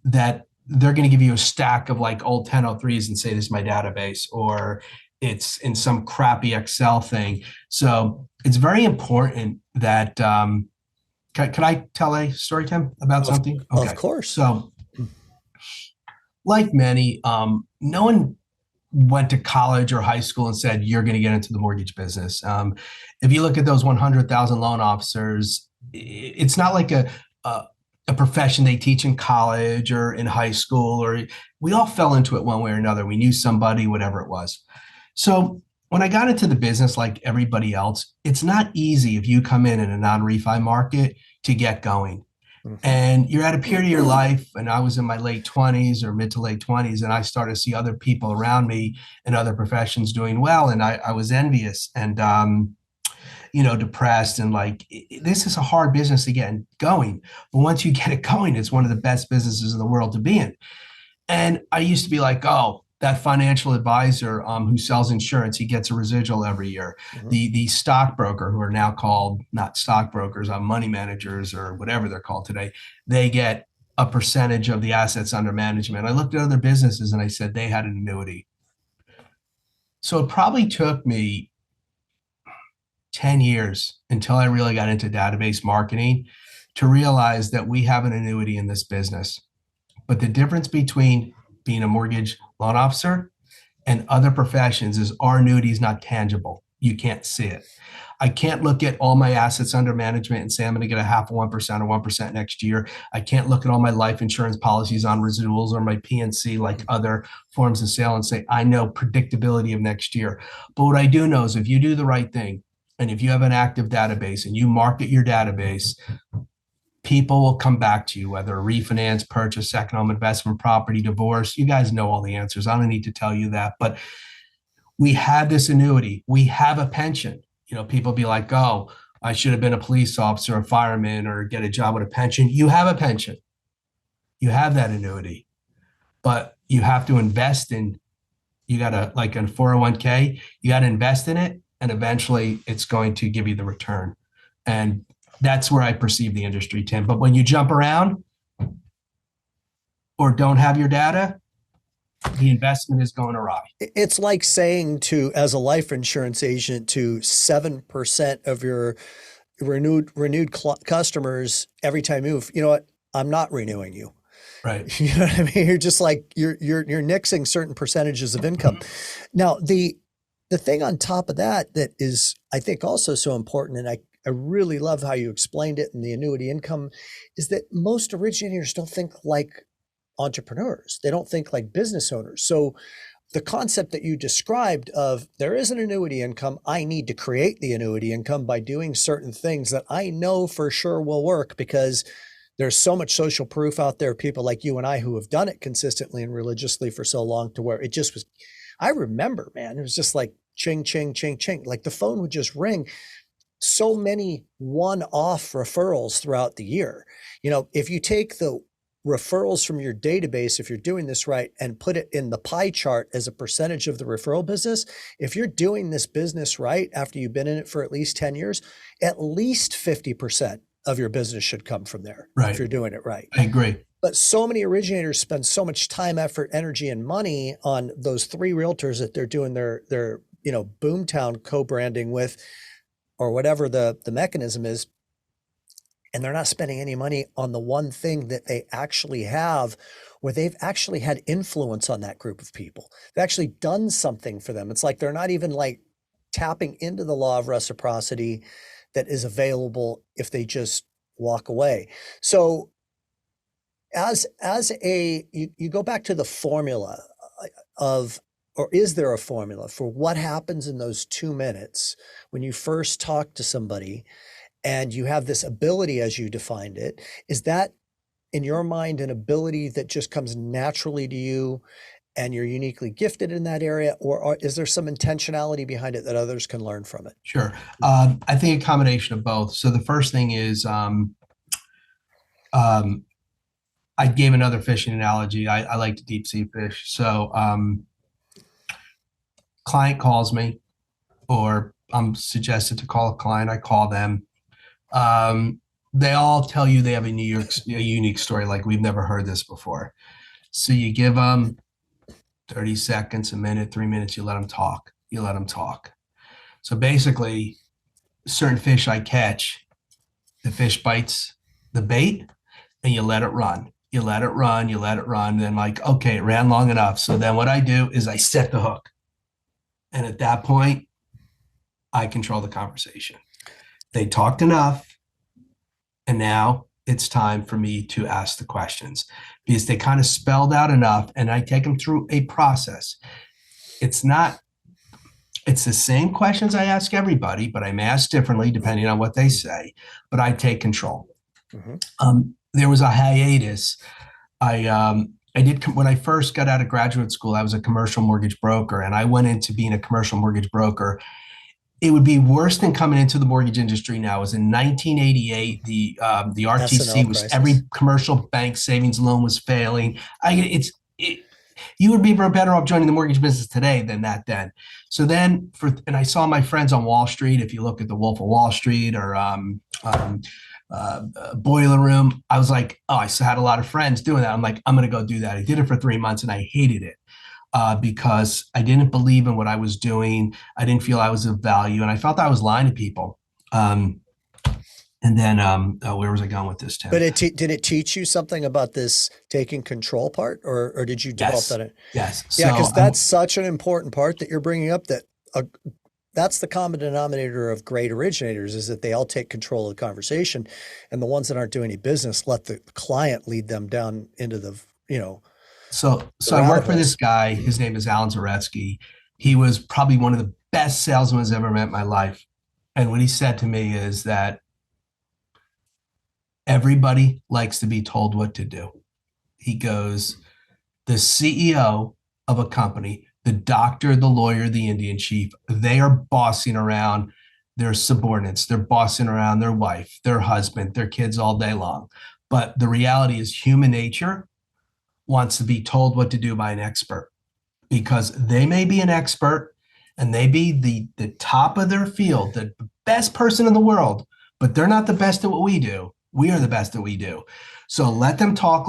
Speaker 2: that they're going to give you a stack of like old 1003s and say, this is my database, or it's in some crappy Excel thing. So it's very important that, can I tell a story, Tim, about
Speaker 1: Of,
Speaker 2: something?
Speaker 1: of
Speaker 2: Okay.
Speaker 1: course.
Speaker 2: So like many, no one went to college or high school and said, you're going to get into the mortgage business. If you look at those 100,000 loan officers, it's not like a profession they teach in college or in high school, or we all fell into it one way or another. We knew somebody, whatever it was. So when I got into the business, like everybody else, it's not easy if you come in a non-refi market to get going.
Speaker 1: Mhm.
Speaker 2: And you're at a period of your life, and I was in my late 20s or mid to late 20s, and I started to see other people around me in other professions doing well, and I was envious and depressed, and like, this is a hard business to get going, but once you get it going, it's one of the best businesses in the world to be in. And I used to be like, oh, that financial advisor who sells insurance, he gets a residual every year.
Speaker 1: Mhm.
Speaker 2: The stockbroker, who are now called not stockbrokers, money managers or whatever they're called today, they get a percentage of the assets under management. I looked at other businesses and I said they had an annuity. So it probably took me 10 years until I really got into database marketing to realize that we have an annuity in this business. But the difference between being a mortgage loan officer and other professions is our annuity is not tangible. You can't see it. I can't look at all my assets under management and say I'm going to get a half of 1% or 1% next year. I can't look at all my life insurance policies on residuals or my PNC like other forms of sale and say I know predictability of next year. But what I do know is if you do the right thing and if you have an active database and you market your database, people will come back to you, whether refinance, purchase, second home investment, property, divorce. You guys know all the answers. I don't need to tell you that. But we have this annuity. We have a pension. People be like, oh, I should have been a police officer, a fireman, or get a job with a pension. You have a pension. You have that annuity. But you have to invest in, you got to, like a 401k, you got to invest in it. And eventually it's going to give you the return. And that's where I perceive the industry, Tim. But when you jump around or don't have your data, the investment is going awry.
Speaker 1: It's like saying to, as a life insurance agent, to 7% of your renewed customers every time you move, you know what? I'm not renewing you.
Speaker 2: Right.
Speaker 1: You know what I mean? You're just like you're nixing certain percentages of income. Now, the thing on top of that is, I think, also so important, and I really love how you explained it in the annuity income, is that most originators don't think like entrepreneurs. They don't think like business owners. So the concept that you described of there is an annuity income, I need to create the annuity income by doing certain things that I know for sure will work because there's so much social proof out there, people like you and I who have done it consistently and religiously for so long, to where it just was, I remember, man, it was just like ching, ching, ching, ching. Like the phone would just ring. So many one-off referrals throughout the year. If you take the referrals from your database, if you're doing this right, and put it in the pie chart as a percentage of the referral business, if you're doing this business right after you've been in it for at least 10 years, at least 50% of your business should come from there.
Speaker 2: Right.
Speaker 1: If you're doing it right.
Speaker 2: I agree.
Speaker 1: But so many originators spend so much time, effort, energy, and money on those 3 realtors that they're doing their Boomtown co-branding with, or whatever the mechanism is. And they're not spending any money on the one thing that they actually have, where they've actually had influence on that group of people. They've actually done something for them. It's like they're not even like tapping into the law of reciprocity that is available if they just walk away. So you go back to the formula of, or is there a formula for what happens in those 2 minutes when you first talk to somebody and you have this ability as you defined it? Is that, in your mind, an ability that just comes naturally to you and you're uniquely gifted in that area, or is there some intentionality behind it that others can learn from it?
Speaker 2: Sure. I think a combination of both. So the first thing is, I gave another fishing analogy. I like to deep sea fish. So client calls me, or I'm suggested to call a client. I call them. They all tell you they have a unique story, like we've never heard this before. So you give them 30 seconds, a minute, 3 minutes, you let them talk. You let them talk. So basically, certain fish I catch, the fish bites the bait and you let it run. You let it run, you let it run. Then like, okay, it ran long enough. So then what I do is I set the hook. And at that point, I control the conversation. They talked enough. And now it's time for me to ask the questions, because they kind of spelled out enough and I take them through a process. It's the same questions I ask everybody, but I'm asked differently depending on what they say, but I take control.
Speaker 1: Mm-hmm.
Speaker 2: there was a hiatus. I did when I first got out of graduate school, I was a commercial mortgage broker, and I went into being a commercial mortgage broker. It would be worse than coming into the mortgage industry now. It was in 1988. The
Speaker 1: S&L
Speaker 2: RTC was
Speaker 1: crisis.
Speaker 2: every commercial bank savings loan was failing. You would be better off joining the mortgage business today than that then. So then and I saw my friends on Wall Street. If you look at the Wolf of Wall Street or Boiler Room, I was like, oh, I had a lot of friends doing that. I'm like, I'm going to go do that. I did it for 3 months and I hated it. Because I didn't believe in what I was doing. I didn't feel I was of value, and I felt I was lying to people. And then where was I going with this, Tim?
Speaker 1: But did it teach you something about this taking control part, or did you develop
Speaker 2: Yes.
Speaker 1: that?
Speaker 2: Yes.
Speaker 1: Yeah,
Speaker 2: So
Speaker 1: because that's such an important part that you're bringing up. That's the common denominator of great originators, is that they all take control of the conversation, and the ones that aren't doing any business let the client lead them down into
Speaker 2: so I
Speaker 1: rabbit
Speaker 2: worked for this
Speaker 1: holes.
Speaker 2: guy. His name is Alan Zaretsky. He was probably one of the best salesmen I've ever met in my life. And what he said to me is that everybody likes to be told what to do. He goes, the CEO of a company, the doctor, the lawyer, the Indian chief, they are bossing around their subordinates. They're bossing around their wife, their husband, their kids all day long. But the reality is human nature wants to be told what to do by an expert, because they may be an expert and they be the top of their field, the best person in the world, but they're not the best at what we do. We are the best at what we do. So let them talk,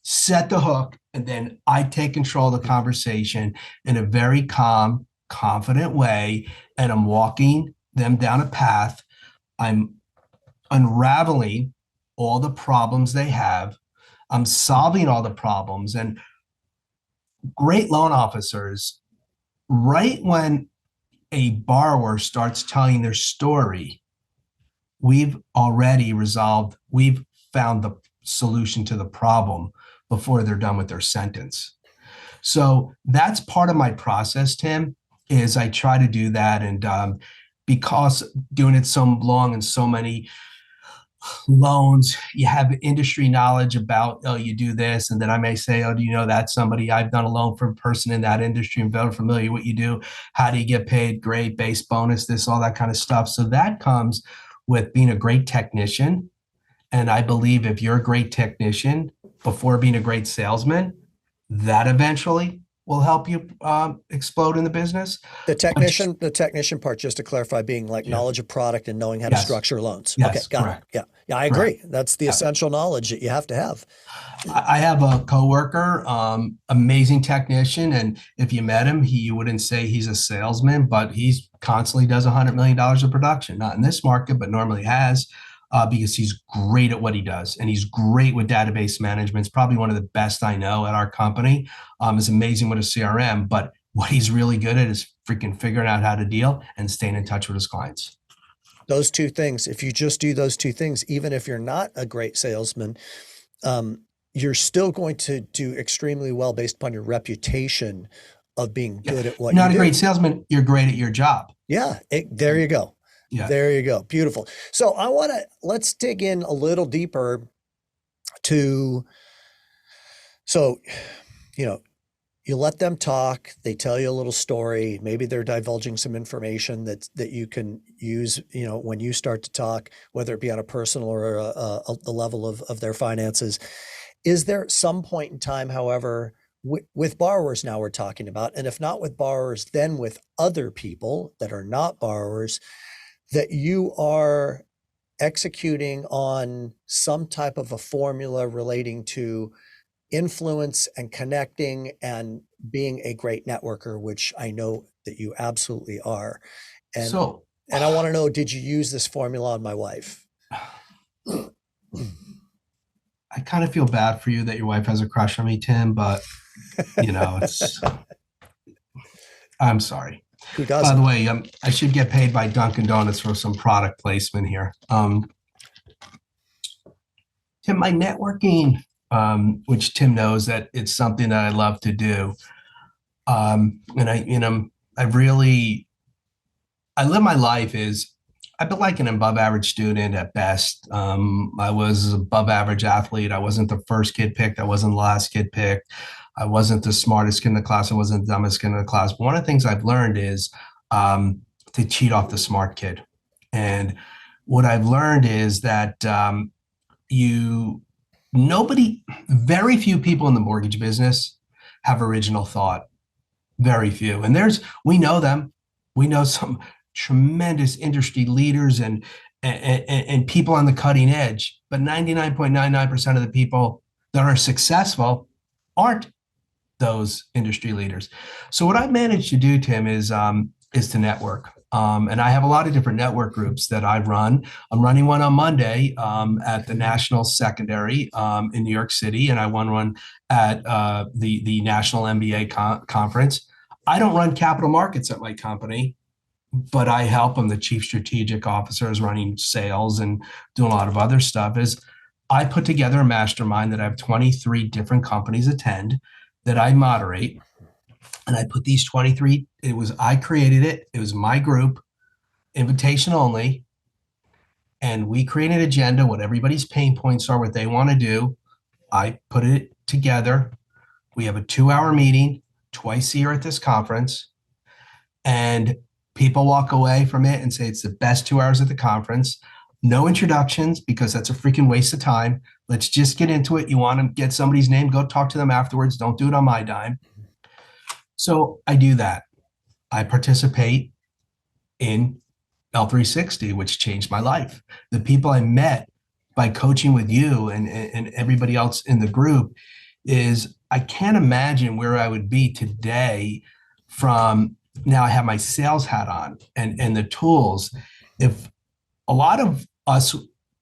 Speaker 2: set the hook, and then I take control of the conversation in a very calm, confident way. And I'm walking them down a path. I'm unraveling all the problems they have. I'm solving all the problems. And great loan officers, right when a borrower starts telling their story, we've already resolved, we've found the solution to the problem before they're done with their sentence. So that's part of my process, Tim, is I try to do that. And because doing it so long and so many loans, you have industry knowledge about, oh, you do this. And then I may say, oh, do you know that somebody? I've done a loan for a person in that industry and very familiar with what you do. How do you get paid? Great, base bonus, this, all that kind of stuff. So that comes with being a great technician. And I believe if you're a great technician before being a great salesman, that eventually will help you explode in the business.
Speaker 1: The technician part, just to clarify, being like
Speaker 2: Yeah.
Speaker 1: knowledge of product and knowing how to
Speaker 2: Yes.
Speaker 1: structure loans.
Speaker 2: Yes,
Speaker 1: Okay, got
Speaker 2: correct.
Speaker 1: it. Yeah, yeah, I
Speaker 2: Correct.
Speaker 1: agree. That's the
Speaker 2: Yeah.
Speaker 1: essential knowledge that you have to have.
Speaker 2: I have a coworker, amazing technician, and if you met him, you wouldn't say he's a salesman, but he's constantly does $100 million of production. Not in this market, but normally has, because he's great at what he does, and he's great with database management. It's probably one of the best I know at our company. It's amazing with a CRM, but what he's really good at is freaking figuring out how to deal and staying in touch with his clients.
Speaker 1: Those two things, if you just do those two things, even if you're not a great salesman, you're still going to do extremely well based upon your reputation of being good at what
Speaker 2: You're
Speaker 1: you
Speaker 2: not a
Speaker 1: do.
Speaker 2: great salesman, you're great at your job.
Speaker 1: Yeah, there you go.
Speaker 2: Yeah.
Speaker 1: There you go. Beautiful. So let's dig in a little deeper to, so, you let them talk, they tell you a little story, maybe they're divulging some information that you can use, when you start to talk, whether it be on a personal or the level of their finances. Is there some point in time, however, with borrowers now we're talking about, and if not with borrowers, then with other people that are not borrowers, that you are executing on some type of a formula relating to influence and connecting and being a great networker, which I know that you absolutely are. And I want to know, did you use this formula on my wife?
Speaker 2: I kind of feel bad for you that your wife has a crush on me, Tim, but I'm sorry.
Speaker 1: Who doesn't?
Speaker 2: By the way, I should get paid by Dunkin' Donuts for some product placement here. Tim, my networking, which Tim knows that it's something that I love to do. And I live my life is I've been like an above average student at best. I was above average athlete. I wasn't the first kid picked. I wasn't the last kid picked. I wasn't the smartest kid in the class. I wasn't the dumbest kid in the class. But one of the things I've learned is to cheat off the smart kid. And what I've learned is that you, nobody, very few people in the mortgage business have original thought. Very few. And we know them. We know some tremendous industry leaders and people on the cutting edge, but 99.99% of the people that are successful aren't those industry leaders. So what I've managed to do, Tim, is to network. And I have a lot of different network groups that I run. I'm running one on Monday at the National Secondary in New York City, and I won one at the National MBA conference. I don't run capital markets at my company, but I help them. The chief strategic officer is running sales and doing a lot of other stuff. Is I put together a mastermind that I have 23 different companies attend that I moderate. And I put these 23, I created it. It was my group, invitation only. And we create an agenda, what everybody's pain points are, what they want to do. I put it together. We have a 2-hour meeting twice a year at this conference. And people walk away from it and say it's the best 2 hours at the conference. No introductions, because that's a freaking waste of time. Let's just get into it. You want to get somebody's name, go talk to them afterwards. Don't do it on my dime. So I do that. I participate in L360, which changed my life. The people I met by coaching with you and everybody else in the group is, I can't imagine where I would be today from now I have my sales hat on and the tools. If a lot of us,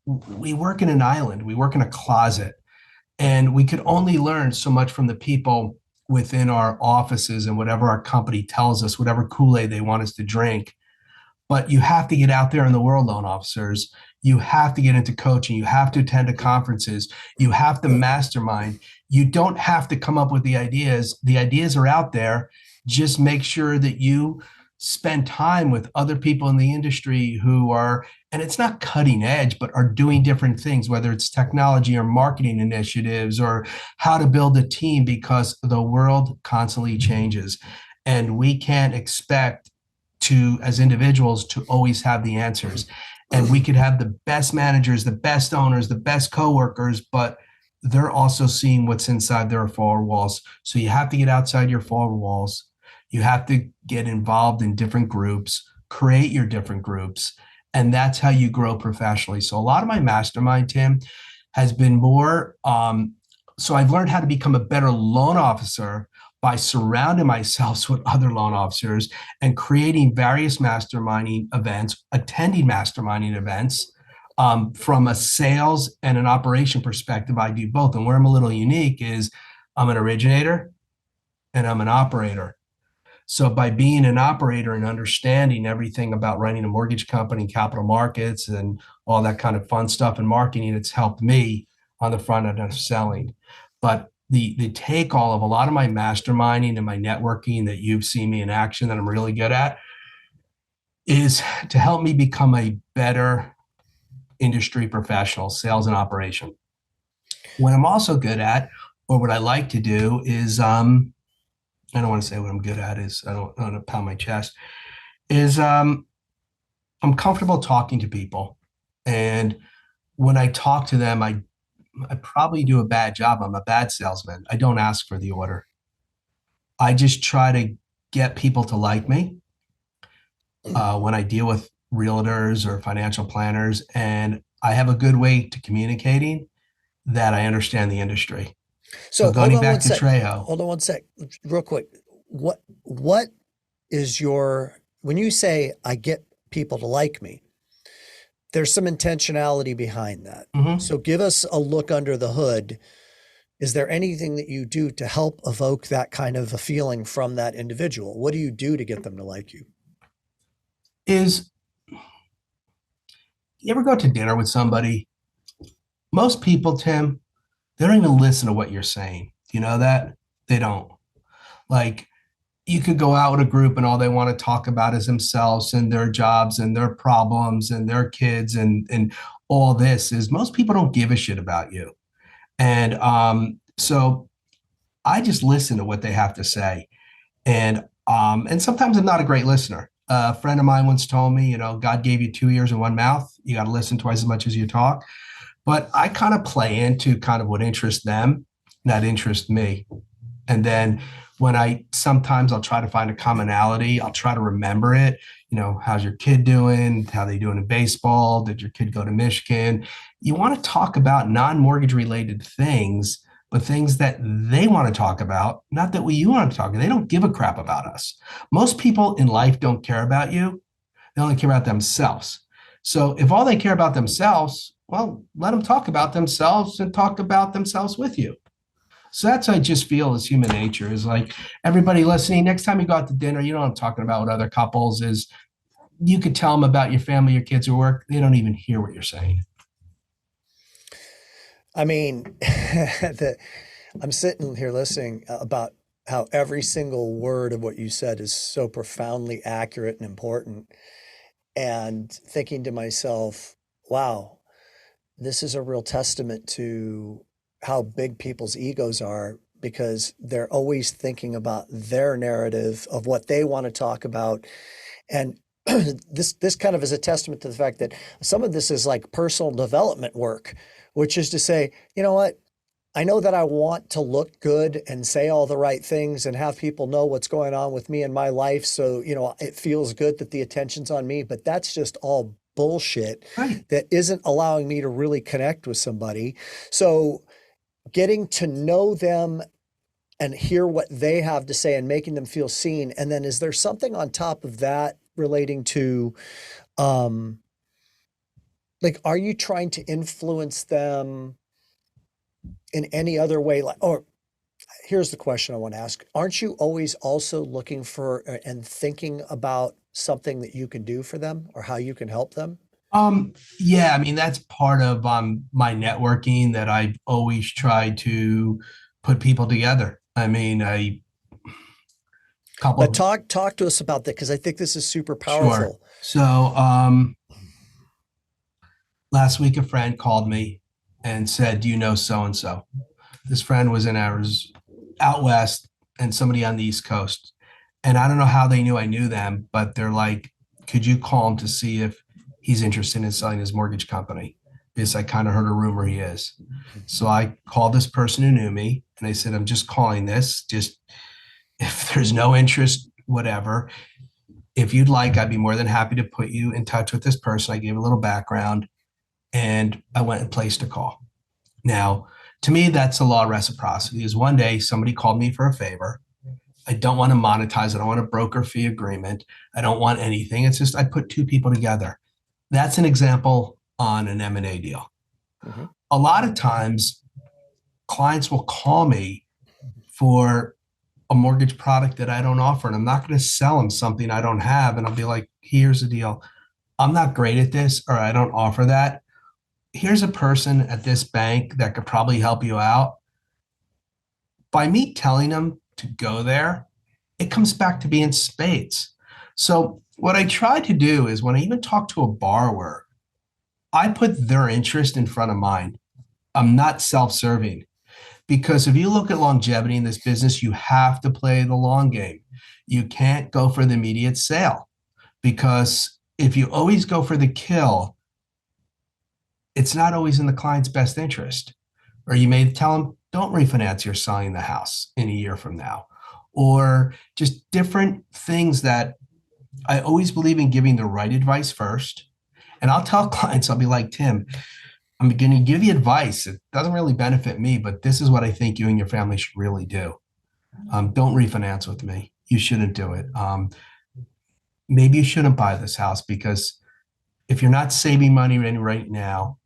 Speaker 2: we work in an island, we work in a closet, and we could only learn so much from the people within our offices and whatever our company tells us, whatever Kool-Aid they want us to drink. But you have to get out there in the world, loan officers. You have to get into coaching. You have to attend to conferences. You have to mastermind. You don't have to come up with the ideas. The ideas are out there. Just make sure that you spend time with other people in the industry who are, and it's not cutting edge, but are doing different things, whether it's technology or marketing initiatives or how to build a team, because the world constantly changes. And we can't expect to, as individuals, to always have the answers. And we could have the best managers, the best owners, the best coworkers, but they're also seeing what's inside their four walls. So you have to get outside your four walls. You have to get involved in different groups, create your different groups, and that's how you grow professionally. So a lot of my mastermind, Tim, has been more, so I've learned how to become a better loan officer by surrounding myself with other loan officers and creating various masterminding events, attending masterminding events. From a sales and an operation perspective, I do both. And where I'm a little unique is I'm an originator and I'm an operator. So by being an operator and understanding everything about running a mortgage company, capital markets, and all that kind of fun stuff and marketing, it's helped me on the front end of selling. But the take all of a lot of my masterminding and my networking that you've seen me in action that I'm really good at is to help me become a better industry professional, sales and operation. What I'm also good at, or what I like to do is, I don't want to say what I'm good at is, I don't want to pound my chest, is I'm comfortable talking to people. And when I talk to them, I probably do a bad job. I'm a bad salesman. I don't ask for the order. I just try to get people to like me when I deal with realtors or financial planners. And I have a good way to communicating that I understand the industry. So going back to Trejo.
Speaker 1: Hold on one sec, real quick. What is when you say I get people to like me, there's some intentionality behind that. Mm-hmm. So give us a look under the hood. Is there anything that you do to help evoke that kind of a feeling from that individual? What do you do to get them to like you?
Speaker 2: You ever go to dinner with somebody? Most people, Tim, they don't even listen to what you're saying. Do you know that? They don't. Like, you could go out with a group and all they want to talk about is themselves and their jobs and their problems and their kids and all this is most people don't give a shit about you. And so I just listen to what they have to say. And sometimes I'm not a great listener. A friend of mine once told me, God gave you 2 ears and one mouth. You got to listen twice as much as you talk. But I kind of play into kind of what interests them, that interests me. And then when sometimes I'll try to find a commonality, I'll try to remember it. How's your kid doing? How they doing in baseball? Did your kid go to Michigan? You want to talk about non-mortgage related things, but things that they want to talk about, not that you want to talk about. They don't give a crap about us. Most people in life don't care about you. They only care about themselves. So if all they care about themselves, well, let them talk about themselves and talk about themselves with you. So that's I just feel is human nature is like everybody listening. Next time you go out to dinner, you know what I'm talking about with other couples is you could tell them about your family, your kids, your work. They don't even hear what you're saying.
Speaker 1: I mean, I'm sitting here listening about how every single word of what you said is so profoundly accurate and important, and thinking to myself, wow, this is a real testament to how big people's egos are because they're always thinking about their narrative of what they want to talk about. And this kind of is a testament to the fact that some of this is like personal development work, which is to say, you know what? I know that I want to look good and say all the right things and have people know what's going on with me in my life. So, it feels good that the attention's on me, but that's just all bullshit
Speaker 2: Right.
Speaker 1: that isn't allowing me to really connect with somebody. So getting to know them and hear what they have to say and making them feel seen. And then is there something on top of that relating to, um, like, are you trying to influence them in any other way? Like, or here's the question I want to ask. Aren't you always also looking for and thinking about something that you can do for them or how you can help them?
Speaker 2: Yeah, I mean, that's part of my networking that I always try to put people together. I mean, a
Speaker 1: But
Speaker 2: couple,
Speaker 1: talk to us about that because I think this is super
Speaker 2: sure.
Speaker 1: powerful.
Speaker 2: So, last week, a friend called me and said, "Do you know so and so?" This friend was in ours out west and somebody on the East Coast. And I don't know how they knew I knew them, but they're like, "Could you call him to see if he's interested in selling his mortgage company?" Because I kind of heard a rumor he is. So I called this person who knew me and I said, "I'm just calling this. Just if there's no interest, whatever. If you'd like, I'd be more than happy to put you in touch with this person." I gave a little background and I went and placed a call. Now, to me, that's the law of reciprocity. Is one day somebody called me for a favor. I don't want to monetize it. I don't want a broker fee agreement. I don't want anything. It's just I put two people together. That's an example on an M&A deal.
Speaker 1: Mhm.
Speaker 2: A lot of times, clients will call me for a mortgage product that I don't offer, and I'm not going to sell them something I don't have. And I'll be like, "Here's the deal. I'm not great at this, or I don't offer that. Here's a person at this bank that could probably help you out." By me telling them to go there, it comes back to being spades. So what I try to do is when I even talk to a borrower, I put their interest in front of mine. I'm not self-serving because if you look at longevity in this business, you have to play the long game. You can't go for the immediate sale because if you always go for the kill, it's not always in the client's best interest. Or you may tell them, "Don't refinance, you're selling the house in a year from now." Or just different things that I always believe in giving the right advice first. And I'll tell clients, I'll be like, "Tim, I'm going to give you advice. It doesn't really benefit me, but this is what I think you and your family should really do. Don't refinance with me. You shouldn't do it. Maybe you shouldn't buy this house because if you're not saving money right now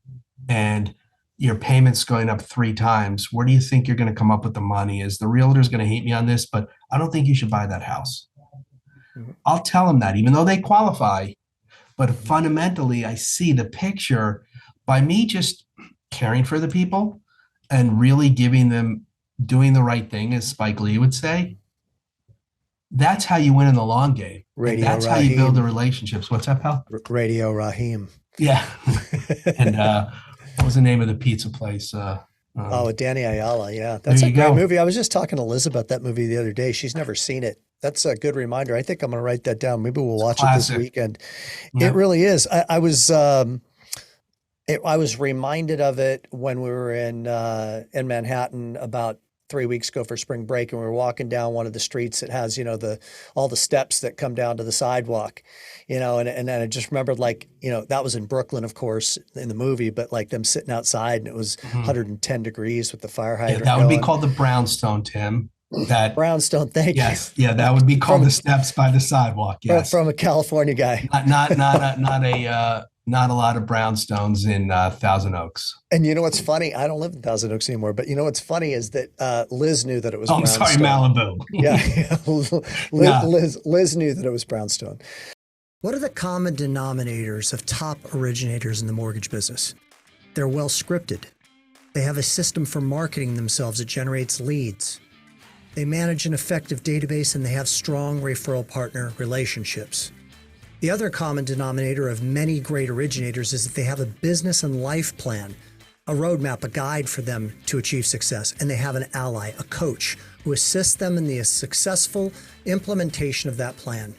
Speaker 2: and your payment's going up 3 times, where do you think you're going to come up with the money? Is the realtor's going to hate me on this, but I don't think you should buy that house."
Speaker 1: Mhm.
Speaker 2: I'll tell them that, even though they qualify. But fundamentally, I see the picture by me just caring for the people and really giving them doing the right thing, as Spike Lee would say. That's how you win in the long game. And
Speaker 1: Radio
Speaker 2: that's how you build the
Speaker 1: Raheem.
Speaker 2: relationships. What's up, pal?
Speaker 1: Radio Raheem.
Speaker 2: Yeah. And what was the name of the pizza place?
Speaker 1: Oh, Danny Ayala. Yeah.
Speaker 2: There
Speaker 1: That's a
Speaker 2: you
Speaker 1: great
Speaker 2: go.
Speaker 1: movie. I was just talking to Liz about that movie the other day. She's never seen it. That's a good reminder. I think I'm going to write that down. Maybe we'll
Speaker 2: It's a
Speaker 1: watch it this
Speaker 2: classic.
Speaker 1: weekend. It
Speaker 2: Yep.
Speaker 1: really is. I was reminded of it when we were in Manhattan about 3 weeks ago for spring break, and we were walking down one of the streets that has, all the steps that come down to the sidewalk, and then I just remembered, like, that was in Brooklyn, of course, in the movie, but like them sitting outside and it was
Speaker 2: Mhm.
Speaker 1: 110 degrees with the fire
Speaker 2: Yeah,
Speaker 1: hydrant
Speaker 2: that would be
Speaker 1: going.
Speaker 2: called the brownstone, Tim. That
Speaker 1: Brownstone, thank you.
Speaker 2: Yes, yeah, that would be called
Speaker 1: From
Speaker 2: the steps by the sidewalk. Yes,
Speaker 1: from a California guy.
Speaker 2: not a lot of brownstones in Thousand Oaks.
Speaker 1: And you know what's funny? I don't live in Thousand Oaks anymore, but you know what's funny is that Liz knew that it was
Speaker 2: Oh, I'm sorry,
Speaker 1: brownstone.
Speaker 2: Malibu.
Speaker 1: Yeah,
Speaker 2: Yeah.
Speaker 1: Liz knew that it was brownstone. What are the common denominators of top originators in the mortgage business? They're well scripted. They have a system for marketing themselves that generates leads. They manage an effective database and they have strong referral partner relationships. The other common denominator of many great originators is that they have a business and life plan, a roadmap, a guide for them to achieve success, and they have an ally, a coach, who assists them in the successful implementation of that plan.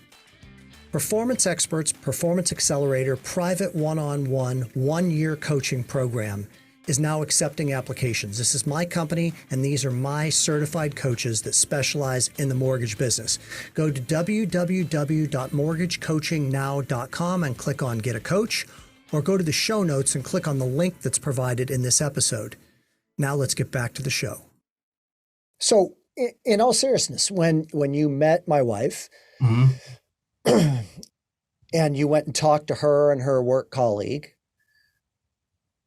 Speaker 1: Performance Experts Performance Accelerator private one-on-one 1-year coaching program is now accepting applications. This is my company, and these are my certified coaches that specialize in the mortgage business. Go to www.mortgagecoachingnow.com and click on Get a Coach, or go to the show notes and click on the link that's provided in this episode. Now let's get back to the show. So, in all seriousness, when you met my wife,
Speaker 2: Mhm.
Speaker 1: and you went and talked to her and her work colleague,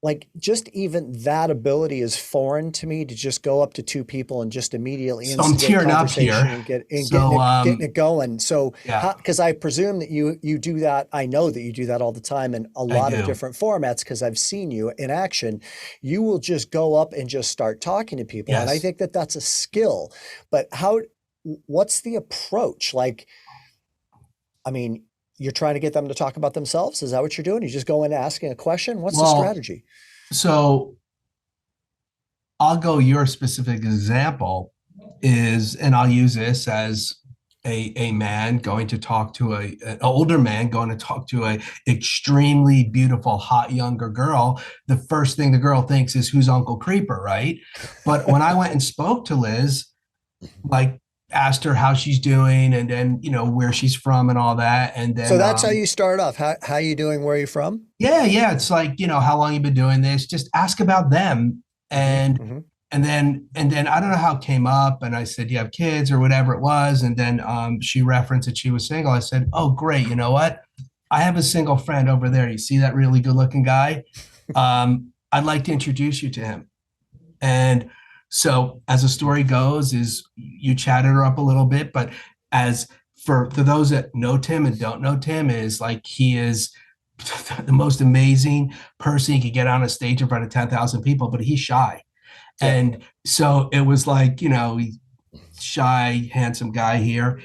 Speaker 1: like, just even that ability is foreign to me, to just go up to two people and just immediately
Speaker 2: So I'm
Speaker 1: instigate
Speaker 2: tearing up
Speaker 1: conversation
Speaker 2: here.
Speaker 1: and
Speaker 2: So
Speaker 1: getting it going. So,
Speaker 2: yeah,
Speaker 1: because I presume that you do that. I know that you do that all the time in a
Speaker 2: I
Speaker 1: lot of
Speaker 2: do.
Speaker 1: different formats because I've seen you in action. You will just go up and just start talking to people. And I
Speaker 2: Yes.
Speaker 1: think that that's a skill. But what's the approach? Like, I mean, you're trying to get them to talk about themselves? Is that what you're doing? You just go in asking a question? What's the
Speaker 2: Well,
Speaker 1: strategy?
Speaker 2: so I'll go your specific example is, and I'll use this as a man going to talk to an older man going to talk to a extremely beautiful, hot younger girl. The first thing the girl thinks is, who's Uncle Creeper, right? But when I went and spoke to Liz, like, asked her how she's doing and then, where she's from and all that. And
Speaker 1: So
Speaker 2: then,
Speaker 1: that's how you start off. How you doing? Where are you from?
Speaker 2: yeah, it's like, how long you been doing this? Just ask about them.
Speaker 1: Mm-hmm,
Speaker 2: And
Speaker 1: mm-hmm.
Speaker 2: and then I don't know how it came up, and I said, "Do you have kids or whatever it was?" And then she referenced that she was single. I said, "Oh, great! You know what? I have a single friend over there. You see that really good-looking guy? I'd like to introduce you to him." And so, as the story goes, is you chatted her up a little bit, but as for those that know Tim and don't know Tim, is like, he is the most amazing person. He could get on a stage in front of 10,000 people, but he's shy.
Speaker 1: Yeah.
Speaker 2: And so it was like, he's shy, handsome guy here.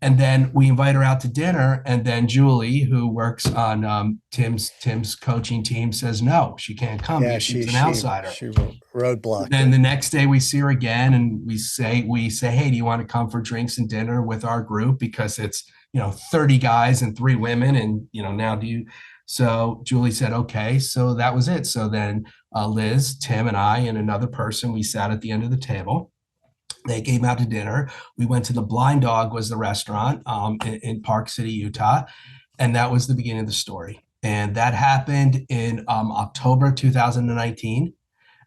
Speaker 2: And then we invite her out to dinner. And then Julie, who works on Tim's coaching team, says no, she can't come
Speaker 1: Yeah,
Speaker 2: because she's an outsider.
Speaker 1: she roadblocked
Speaker 2: Then
Speaker 1: it.
Speaker 2: the next day we see her again, and we say, hey, do you want to come for drinks and dinner with our group? Because it's, 30 guys and 3 women. And, now do you? So Julie said, okay. So that was it. So then Liz, Tim, and I, and another person, we sat at the end of the table. They came out to dinner. We went to the Blind Dog, was the restaurant in Park City, Utah. And that was the beginning of the story. And that happened in October 2019.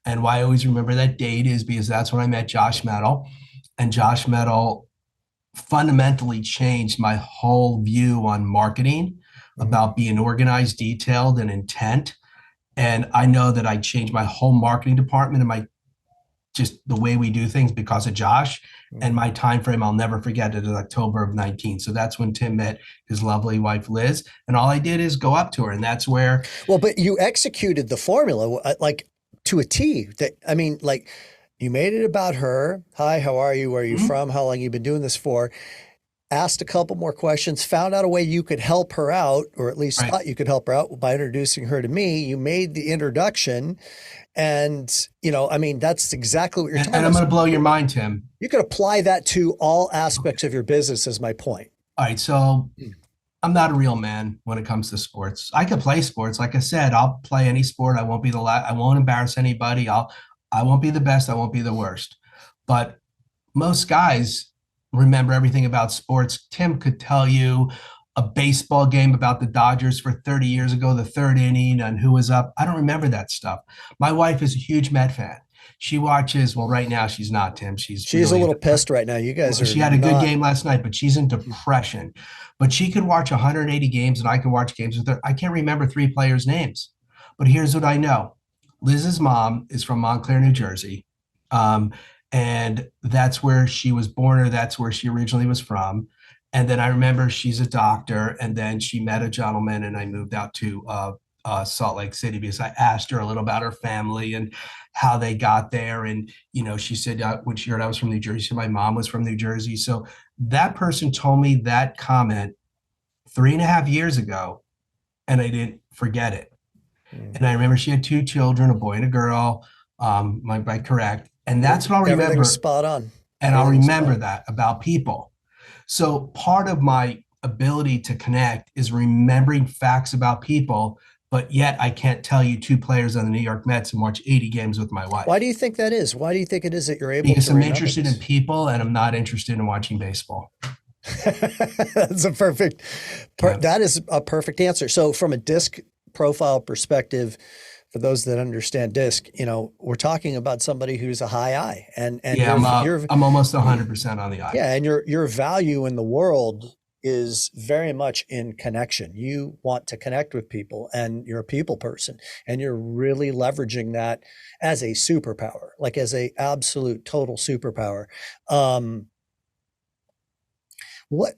Speaker 2: And why I always remember that date is because that's when I met Josh Metal. And Josh Metal fundamentally changed my whole view on marketing, about being organized, detailed, and intent. And I know that I changed my whole marketing department and just the way we do things because of Josh. And my time frame, I'll never forget it, is October of 19. So that's when Tim met his lovely wife, Liz. And all I did is go up to her. And that's where.
Speaker 1: Well, but you executed the formula like to a T. Like, you made it about her. Hi, how are you? Where are you from? How long you been doing this for? asked a couple more questions, found out a way you could help her out, or at least
Speaker 2: Right.
Speaker 1: thought you could help her out by introducing her to me. You made the introduction. And, I mean, that's exactly what you're talking
Speaker 2: And I'm
Speaker 1: about.
Speaker 2: going to blow your mind, Tim.
Speaker 1: You could apply that to all aspects of your business, is my point.
Speaker 2: All right. So I'm not a real man when it comes to sports. I could play sports. Like I said, I'll play any sport. I won't be the last. I won't embarrass anybody. I won't be the best. I won't be the worst. But most guys remember everything about sports. Tim could tell you a baseball game about the Dodgers for 30 years ago, the third inning, and who was up. I don't remember that stuff. My wife is a huge Met fan. She watches, well, right now she's not, Tim. She's
Speaker 1: a
Speaker 2: really
Speaker 1: little pissed right now. You guys are
Speaker 2: she had a good game last night, but she's in depression. But she could watch 180 games and I could watch games with her. I can't remember three players' names. But here's what I know. Liz's mom is from Montclair, New Jersey. And that's where she was born, or that's where she originally was from. And then I remember she's a doctor, and then she met a gentleman, and I moved out to Salt Lake City because I asked her a little about her family and how they got there. And, she said when she heard I was from New Jersey, my mom was from New Jersey. So that person told me that comment 3.5 years ago, and I didn't forget it. And I remember she had two children, a boy and a girl, by correct. And that's what I'll remember.
Speaker 1: Everything's spot on.
Speaker 2: And I'll remember that about people. So part of my ability to connect is remembering facts about people, but yet I can't tell you two players on the New York Mets and watch 80 games with my wife.
Speaker 1: Why do you think that is? Why do you think it is that you're able
Speaker 2: because
Speaker 1: to
Speaker 2: I'm
Speaker 1: remember
Speaker 2: interested
Speaker 1: this?
Speaker 2: in people and I'm not interested in watching baseball.
Speaker 1: That's a perfect, that is a perfect answer. So from a disc profile perspective, for those that understand disc, we're talking about somebody who's a high I, and
Speaker 2: yeah, I'm almost 100% on the I.
Speaker 1: Yeah, and your value in the world is very much in connection. You want to connect with people, and you're a people person, and you're really leveraging that as a superpower, like as a absolute total superpower. What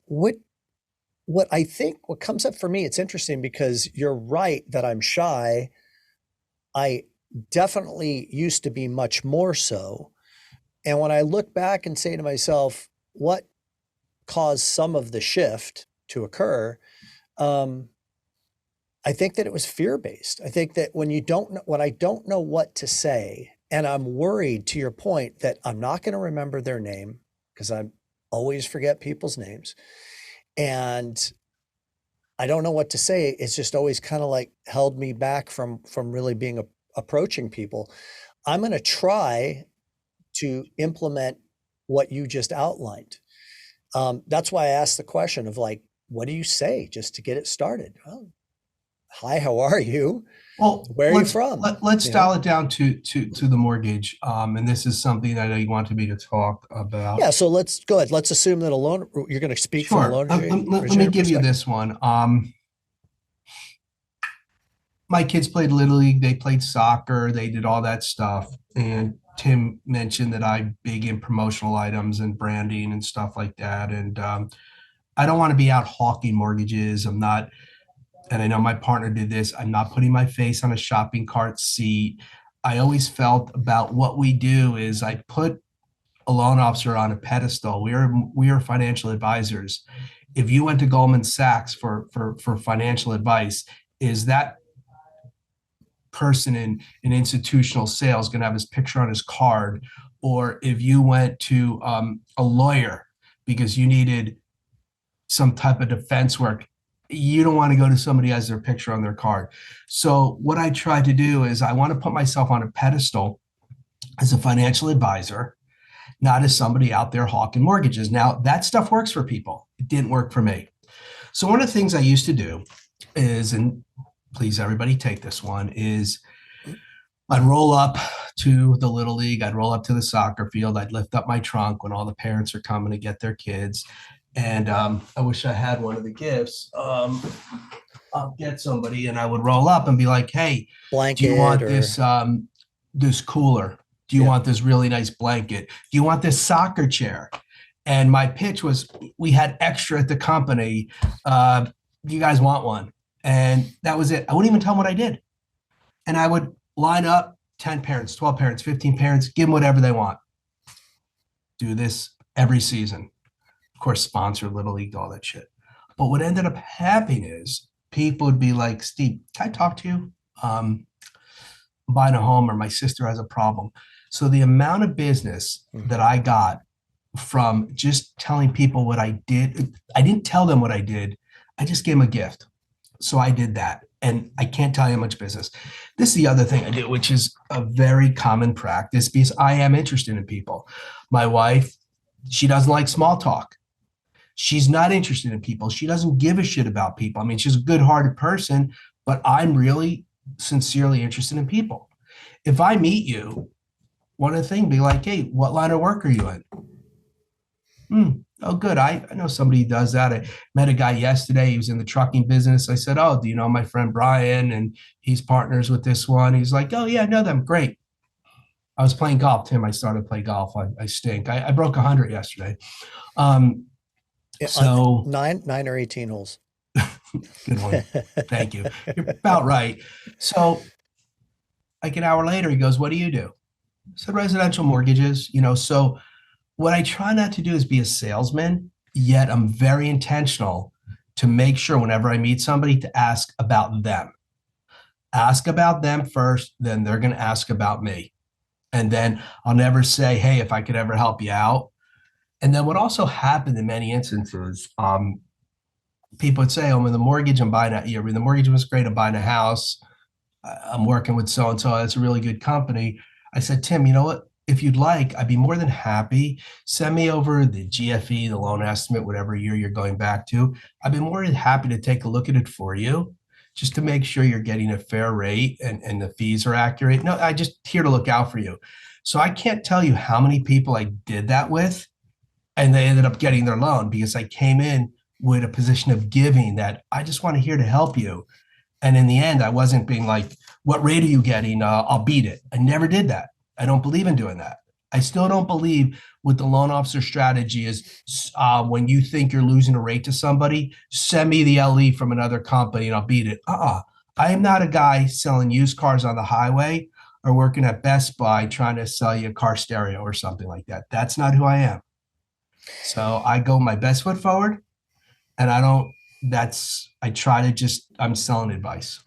Speaker 1: I think, what comes up for me, it's interesting because you're right that I'm shy. I definitely used to be much more so. And when I look back and say to myself, what caused some of the shift to occur? I think that it was fear-based. I think that when I don't know what to say, and I'm worried, to your point, that I'm not going to remember their name because I always forget people's names, and I don't know what to say. It's just always kind of like held me back from really being approaching people. I'm going to try to implement what you just outlined. That's why I asked the question of like, what do you say just to get it started? Well, hi, how are you?
Speaker 2: Well,
Speaker 1: where are you from?
Speaker 2: Let's dial it down to the mortgage. And this is something that you wanted me to talk about.
Speaker 1: Yeah, so let's go ahead. Let's assume that you're going to speak from a loan
Speaker 2: let me give you this one. My kids played Little League. They played soccer. They did all that stuff. And Tim mentioned that I'm big in promotional items and branding and stuff like that. And I don't want to be out hawking mortgages. I'm not, and I know my partner did this. I'm not putting my face on a shopping cart seat. I always felt about what we do is I put a loan officer on a pedestal. We are financial advisors. If you went to Goldman Sachs for financial advice, is that person in institutional sales going to have his picture on his card? Or if you went to a lawyer because you needed some type of defense work, you don't want to go to somebody who has their picture on their card. So what I try to do is I want to put myself on a pedestal as a financial advisor, not as somebody out there hawking mortgages. Now, that stuff works for people. It didn't work for me. So one of the things I used to do is, and please everybody take this one, is I'd roll up to the Little League. I'd roll up to the soccer field. I'd lift up my trunk when all the parents are coming to get their kids. And I wish I had one of the gifts. I'll get somebody and I would roll up and be like, hey,
Speaker 1: blanket,
Speaker 2: do you want this this cooler? Do you want this really nice blanket? Do you want this soccer chair? And my pitch was, we had extra at the company. Do you guys want one? And that was it. I wouldn't even tell them what I did. And I would line up 10 parents, 12 parents, 15 parents, give them whatever they want. Do this every season. Of course, sponsor Little League, all that shit. But what ended up happening is people would be like, Steve, can I talk to you? I'm buying a home, or my sister has a problem. So the amount of business that I got from just telling people what I did, I didn't tell them what I did. I just gave them a gift. So I did that. And I can't tell you how much business. This is the other thing I do, which is a very common practice because I am interested in people. My wife, she doesn't like small talk. She's not interested in people. She doesn't give a shit about people. I mean, she's a good-hearted person, but I'm really sincerely interested in people. If I meet you, one of the things be like, hey, what line of work are you in? Oh, good. I know somebody who does that. I met a guy yesterday. He was in the trucking business. I said, oh, do you know my friend Brian? And he's partners with this one. He's like, oh, yeah, I know them. Great. I was playing golf, Tim. I started to play golf. I stink. I broke 100 yesterday. So
Speaker 1: nine or 18 holes.
Speaker 2: Good one. Thank you. You're about right. So like an hour later, he goes, what do you do? I said, residential mortgages, so what I try not to do is be a salesman, yet I'm very intentional to make sure whenever I meet somebody to ask about them. Ask about them first, then they're going to ask about me. And then I'll never say, hey, if I could ever help you out. And then what also happened in many instances, people would say, oh, in the mortgage, I'm buying the mortgage was great. I'm buying a house. I'm working with so-and-so. That's a really good company. I said, Tim, you know what? If you'd like, I'd be more than happy. Send me over the GFE, the loan estimate, whatever year you're going back to. I'd be more than happy to take a look at it for you, just to make sure you're getting a fair rate and the fees are accurate. No, I just here to look out for you. So I can't tell you how many people I did that with, and they ended up getting their loan because I came in with a position of giving that I just want to here to help you. And in the end, I wasn't being like, what rate are you getting? I'll beat it. I never did that. I don't believe in doing that. I still don't believe with the loan officer strategy is when you think you're losing a rate to somebody, send me the LE from another company and I'll beat it. I am not a guy selling used cars on the highway or working at Best Buy trying to sell you a car stereo or something like that. That's not who I am. So I go my best foot forward, and I'm selling advice.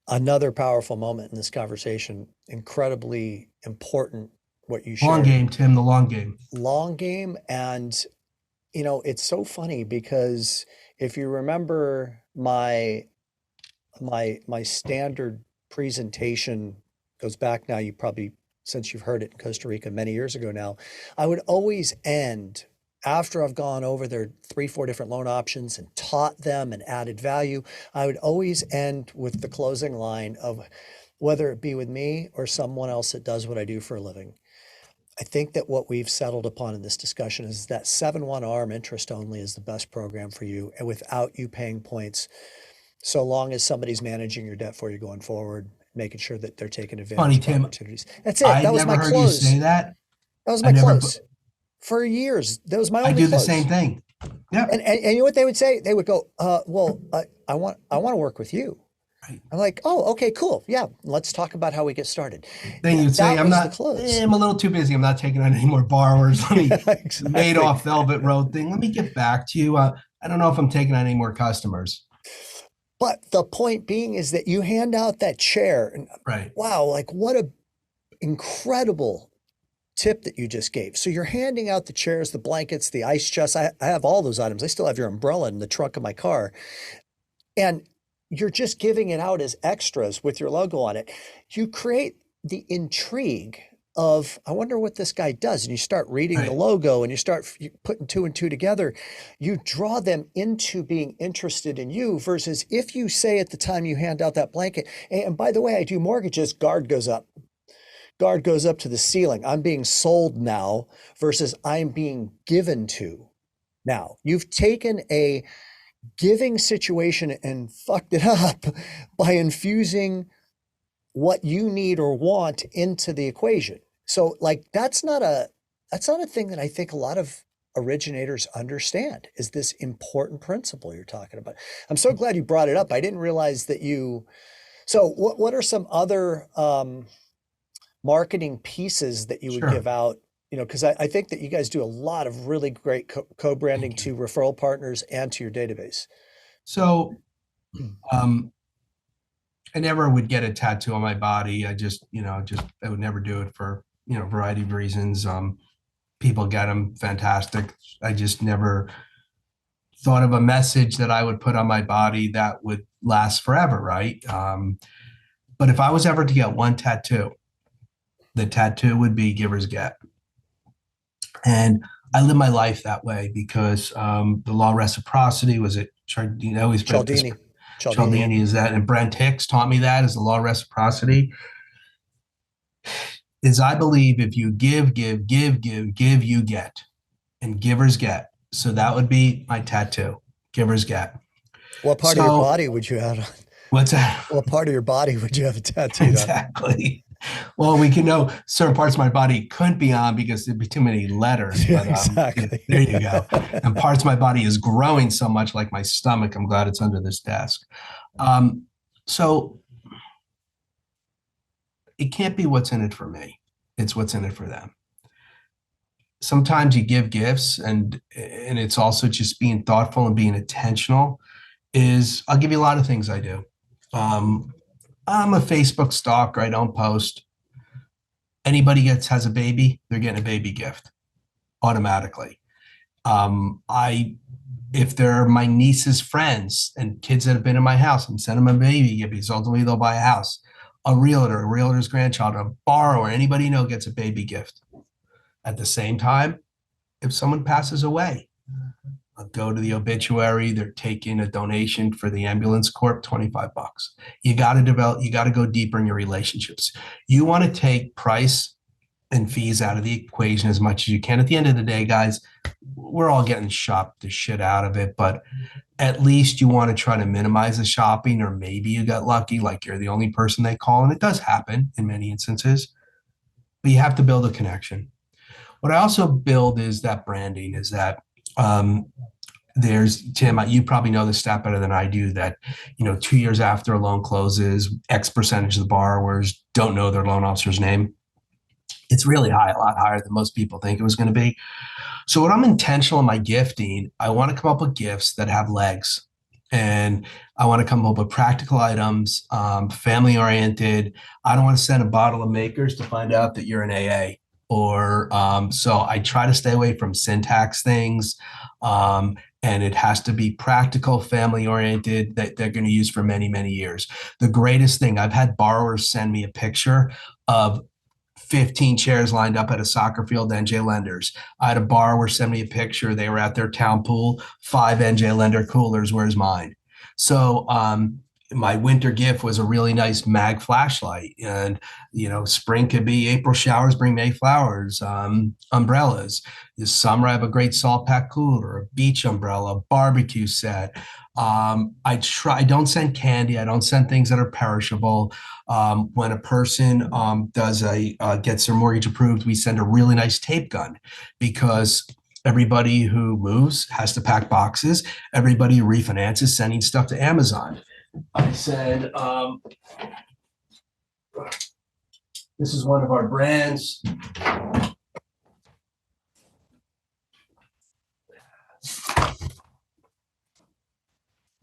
Speaker 1: Another powerful moment in this conversation, incredibly important what you shared.
Speaker 2: Long game, Tim, the long game.
Speaker 1: Long game. And, it's so funny because if you remember my standard presentation goes back now, since you've heard it in Costa Rica many years ago now, I would always end after I've gone over their 3-4 different loan options and taught them and added value. I would always end with the closing line of whether it be with me or someone else that does what I do for a living. I think that what we've settled upon in this discussion is that 7-1 ARM interest only is the best program for you, and without you paying points, so long as somebody's managing your debt for you going forward, making sure that they're taking advantage of opportunities. That's it. That was my close. I never heard you say
Speaker 2: that.
Speaker 1: That was my close. For years, that was my only close.
Speaker 2: I do the same thing. Yeah.
Speaker 1: And you know what they would say? They would go, well, I want to work with you. Right. I'm like, oh, okay, cool. Yeah. Let's talk about how we get started.
Speaker 2: Then you'd say, I'm a little too busy. I'm not taking on any more borrowers. Let me exactly. Madoff Velvet Road thing. Let me get back to you. I don't know if I'm taking on any more customers.
Speaker 1: But the point being is that you hand out that chair and
Speaker 2: right.
Speaker 1: Wow, like what a incredible tip that you just gave. So you're handing out the chairs, the blankets, the ice chest. I have all those items. I still have your umbrella in the trunk of my car. And you're just giving it out as extras with your logo on it. You create the intrigue of, I wonder what this guy does. And you start reading right. The logo and you start putting 2 and 2 together. You draw them into being interested in you versus if you say at the time you hand out that blanket, and by the way, I do mortgages, guard goes up. Guard goes up to the ceiling. I'm being sold now versus I'm being given to now. You've taken a giving situation and fucked it up by infusing what you need or want into the equation. So like, that's not a thing that I think a lot of originators understand is this important principle you're talking about. I'm so glad you brought it up. I didn't realize that so what are some other, marketing pieces that you would give out because I think that you guys do a lot of really great co-branding
Speaker 2: Thank you.
Speaker 1: to referral partners and to your database.
Speaker 2: So um, I never would get a tattoo on my body. I would never do it for, a variety of reasons. People get them, fantastic. I just never thought of a message that I would put on my body that would last forever, right? But if I was ever to get one tattoo, the tattoo would be givers get. And I live my life that way because the law of reciprocity was it, he's
Speaker 1: Cialdini. Cialdini.
Speaker 2: Cialdini is that, and Brent Hicks taught me that is the law of reciprocity. Is I believe if you give, you get, and givers get. So that would be my tattoo, givers get.
Speaker 1: What part of your
Speaker 2: So
Speaker 1: body would you have?
Speaker 2: what's that?
Speaker 1: What part of your body would you have a tattooed on?
Speaker 2: Exactly. Well, we can know certain parts of my body couldn't be on because there'd be too many letters.
Speaker 1: Yeah,
Speaker 2: But
Speaker 1: exactly.
Speaker 2: there you go. And parts of my body is growing so much, like my stomach. I'm glad it's under this desk. So it can't be what's in it for me. It's what's in it for them. Sometimes you give gifts, and it's also just being thoughtful and being intentional. I'll give you a lot of things I do. I'm a Facebook stalker. I don't post. Anybody has a baby, they're getting a baby gift automatically. If they're my niece's friends and kids that have been in my house, I'm sending them a baby gift because ultimately they'll buy a house. A realtor's grandchild, a borrower, anybody you know gets a baby gift. At the same time, if someone passes away, I'll go to the obituary. They're taking a donation for the ambulance corp, $25. You got to go deeper in your relationships. You want to take price and fees out of the equation as much as you can. At the end of the day, guys, we're all getting shopped the shit out of it, but at least you want to try to minimize the shopping, or maybe you got lucky, like you're the only person they call. And it does happen in many instances, but you have to build a connection. What I also build is that branding, is that there's Tim, you probably know the stat better than I do, that 2 years after a loan closes, X percentage of the borrowers don't know their loan officer's name. It's really high, a lot higher than most people think it was going to be. So when I'm intentional in my gifting, I want to come up with gifts that have legs, and I want to come up with practical items, family oriented. I don't want to send a bottle of Makers to find out that you're an AA. Or so I try to stay away from syntax things. And it has to be practical, family oriented, that they're going to use for many, many years. The greatest thing, I've had borrowers send me a picture of 15 chairs lined up at a soccer field, NJ Lenders. I had a borrower send me a picture. They were at their town pool, 5 NJ Lender coolers. Where's mine? So my winter gift was a really nice mag flashlight. And, spring could be April showers, bring May flowers, umbrellas. This summer, I have a great salt pack cooler, a beach umbrella, barbecue set. I don't send candy. I don't send things that are perishable. When a person gets their mortgage approved, we send a really nice tape gun, because everybody who moves has to pack boxes. Everybody who refinances sending stuff to Amazon. I said, this is one of our brands.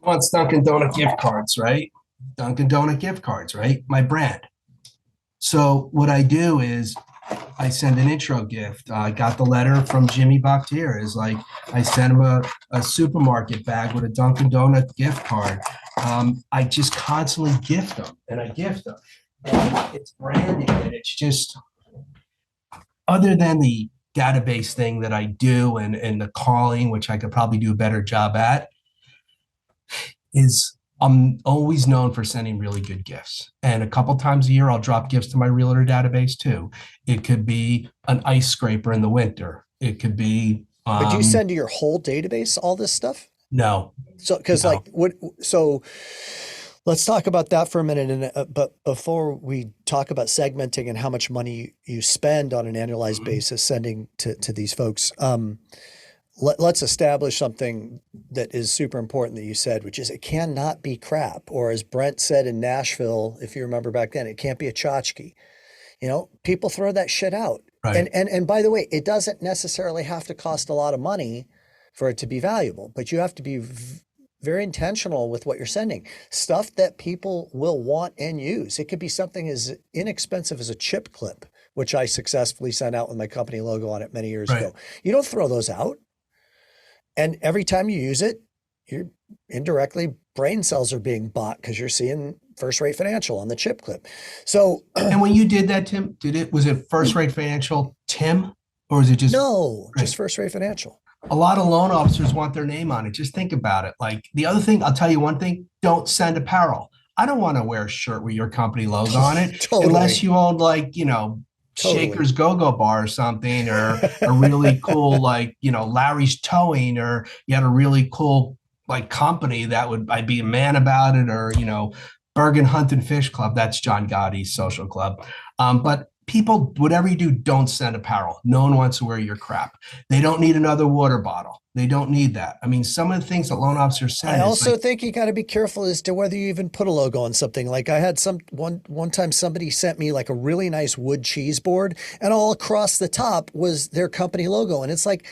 Speaker 2: Wants Dunkin' Donut gift cards, right? Dunkin' Donut gift cards, right? My brand. So what I do is I send an intro gift. I got the letter from Jimmy Bakhtiar. Is like I sent him a supermarket bag with a Dunkin' Donut gift card. I just constantly gift them, and I gift them. And it's branding, and it's just, other than the database thing that I do, and the calling, which I could probably do a better job at, is I'm always known for sending really good gifts. And a couple times a year, I'll drop gifts to my realtor database too. It could be an ice scraper in the winter. It could be.
Speaker 1: But do you send to your whole database all this stuff?
Speaker 2: No.
Speaker 1: So, because
Speaker 2: No.
Speaker 1: so let's talk about that for a minute. And but before we talk about segmenting and how much money you spend on an annualized basis sending to these folks, let's establish something that is super important that you said, which is it cannot be crap. Or as Brent said in Nashville, if you remember back then, it can't be a tchotchke. People throw that shit out.
Speaker 2: Right.
Speaker 1: And by the way, it doesn't necessarily have to cost a lot of money for it to be valuable, but you have to be very intentional with what you're sending. Stuff that people will want and use. It could be something as inexpensive as a chip clip, which I successfully sent out with my company logo on it many years
Speaker 2: Right.
Speaker 1: ago. You don't throw those out. And every time you use it, you're indirectly brain cells are being bought because you're seeing first rate financial on the chip clip. So
Speaker 2: And when you did that, Tim, was it first rate financial, Tim, or is it just
Speaker 1: no, just
Speaker 2: right?
Speaker 1: first rate financial.
Speaker 2: A lot of loan officers want their name on it. Just think about it. Like the other thing, I'll tell you one thing, don't send apparel. I don't want to wear a shirt with your company logo on it unless
Speaker 1: Totally.
Speaker 2: you own like,
Speaker 1: Totally.
Speaker 2: Shaker's Go-Go Bar or something, or a really cool, like, Larry's Towing, or you had a really cool like company that would I'd be a man about it, or, Bergen Hunt and Fish Club. That's John Gotti's social club. But people, whatever you do, don't send apparel. No one wants to wear your crap. They don't need another water bottle. They don't need that. I mean, some of the things that loan officers
Speaker 1: I
Speaker 2: send is
Speaker 1: also
Speaker 2: like,
Speaker 1: think you got to be careful as to whether you even put a logo on something. Like I had one time somebody sent me like a really nice wood cheese board, and all across the top was their company logo. And it's like,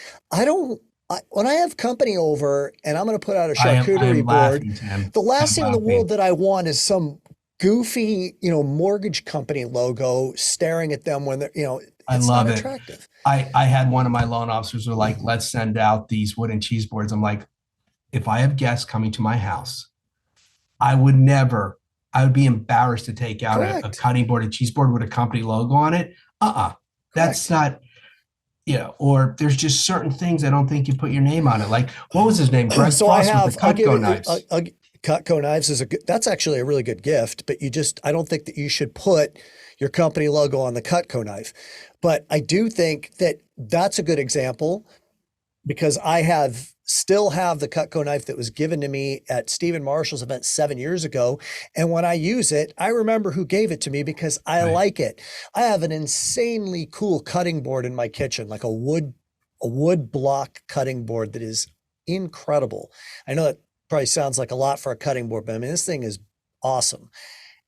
Speaker 1: when I have company over and I'm going to put out a
Speaker 2: I
Speaker 1: charcuterie
Speaker 2: am
Speaker 1: board,
Speaker 2: laughing, Tim.
Speaker 1: the last
Speaker 2: I'm
Speaker 1: thing in the world
Speaker 2: laughing.
Speaker 1: that I want is some goofy, mortgage company logo staring at them when
Speaker 2: I
Speaker 1: it's not
Speaker 2: love it.
Speaker 1: attractive.
Speaker 2: I had one of my loan officers who were like, let's send out these wooden cheese boards. I'm like, if I have guests coming to my house, I would be embarrassed to take out a
Speaker 1: Correct.
Speaker 2: cutting board, a cheese board with a company logo on it. That's
Speaker 1: Correct.
Speaker 2: not, or there's just certain things I don't think you put your name on it. Like, what was his name? Greg
Speaker 1: So I
Speaker 2: Frost with the
Speaker 1: have, I'll give
Speaker 2: Cutco
Speaker 1: it,
Speaker 2: knives.
Speaker 1: Cutco knives is that's actually a really good gift, but I don't think that you should put your company logo on the Cutco knife. But I do think that that's a good example because still have the Cutco knife that was given to me at Stephen Marshall's event 7 years ago. And when I use it, I remember who gave it to me because I
Speaker 2: Right.
Speaker 1: like it. I have an insanely cool cutting board in my kitchen, like a wood block cutting board that is incredible. I know that probably sounds like a lot for a cutting board, but I mean, this thing is awesome.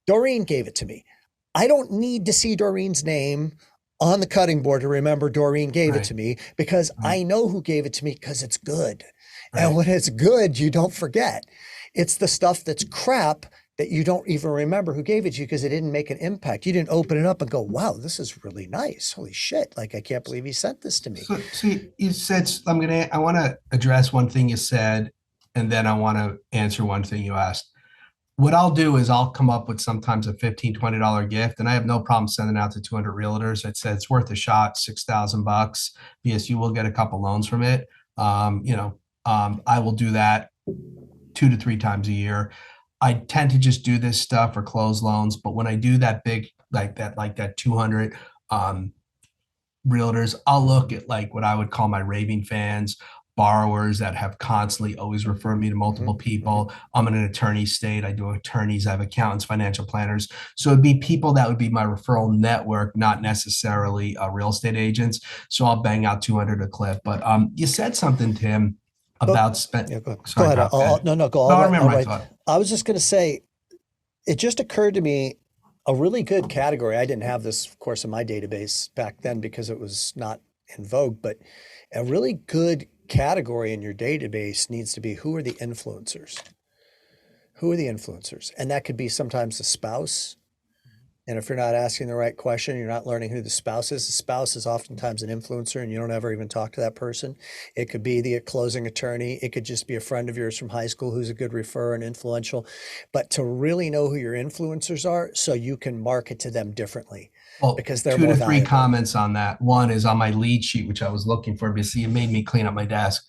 Speaker 1: Doreen gave it to me. I don't need to see Doreen's name on the cutting board to remember Doreen gave it
Speaker 2: Right.
Speaker 1: to me because
Speaker 2: Right.
Speaker 1: I know who gave it to me because it's good. And
Speaker 2: Right.
Speaker 1: when it's good, you don't forget. It's the stuff that's crap that you don't even remember who gave it to you because it didn't make an impact. You didn't open it up and go, wow, this is really nice. Holy shit. Like, I can't believe he sent this to me.
Speaker 2: So you said I want to address one thing you said, and then I want to answer one thing you asked. What I'll do is I'll come up with sometimes a $15-20 gift, and I have no problem sending out to 200 realtors. I'd say it's worth a shot, $6,000, because you will get a couple loans from it. I will do that 2 to 3 times a year. I tend to just do this stuff or close loans, but when I do that big, like that 200 realtors, I'll look at like what I would call my raving fans, borrowers that have constantly always referred me to multiple people. I'm in an attorney state. I do attorneys, I have accountants, financial planners. So it'd be people that would be my referral network, not necessarily real estate agents. So I'll bang out 200 a clip. But you said something, Tim,
Speaker 1: But
Speaker 2: about spend.
Speaker 1: yeah, go
Speaker 2: Sorry,
Speaker 1: ahead.
Speaker 2: Bob. Go ahead.
Speaker 1: No, go.
Speaker 2: No, I
Speaker 1: I'll
Speaker 2: remember my
Speaker 1: write.
Speaker 2: thought.
Speaker 1: I was just going to say, it just occurred to me a really good category. I didn't have this, of course, in my database back then because it was not in vogue, but a really good category in your database needs to be who are the influencers? Who are the influencers? And that could be sometimes the spouse. And if you're not asking the right question, you're not learning who the spouse is. The spouse is oftentimes an influencer and you don't ever even talk to that person. It could be the closing attorney. It could just be a friend of yours from high school who's a good referrer and influential. But to really know who your influencers are so you can market to them differently
Speaker 2: Well,
Speaker 1: because they're
Speaker 2: two
Speaker 1: more
Speaker 2: to three
Speaker 1: valuable.
Speaker 2: comments on that. One is on my lead sheet, which I was looking for because it made me clean up my desk.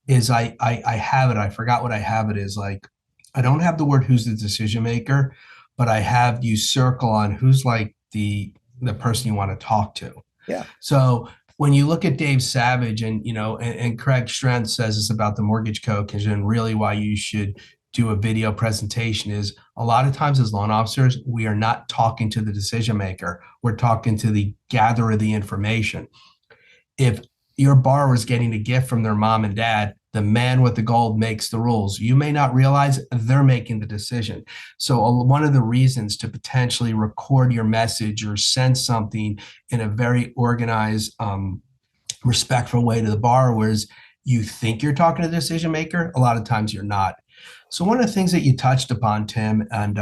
Speaker 2: Is I have it. I forgot what I have it is like. I don't have the word who's the decision maker, but I have you circle on who's like the person you want to talk to.
Speaker 1: Yeah.
Speaker 2: So when you look at Dave Savage and Craig Strength says it's about the mortgage code, and really why you should do a video presentation is a lot of times as loan officers, we are not talking to the decision maker. We're talking to the gatherer of the information. If your borrower is getting a gift from their mom and dad, The man with the gold makes the rules. You may not realize they're making the decision. So one of the reasons to potentially record your message or send something in a very organized, respectful way to the borrowers, you think you're talking to the decision maker. A lot of times you're not. So one of the things that you touched upon, Tim, and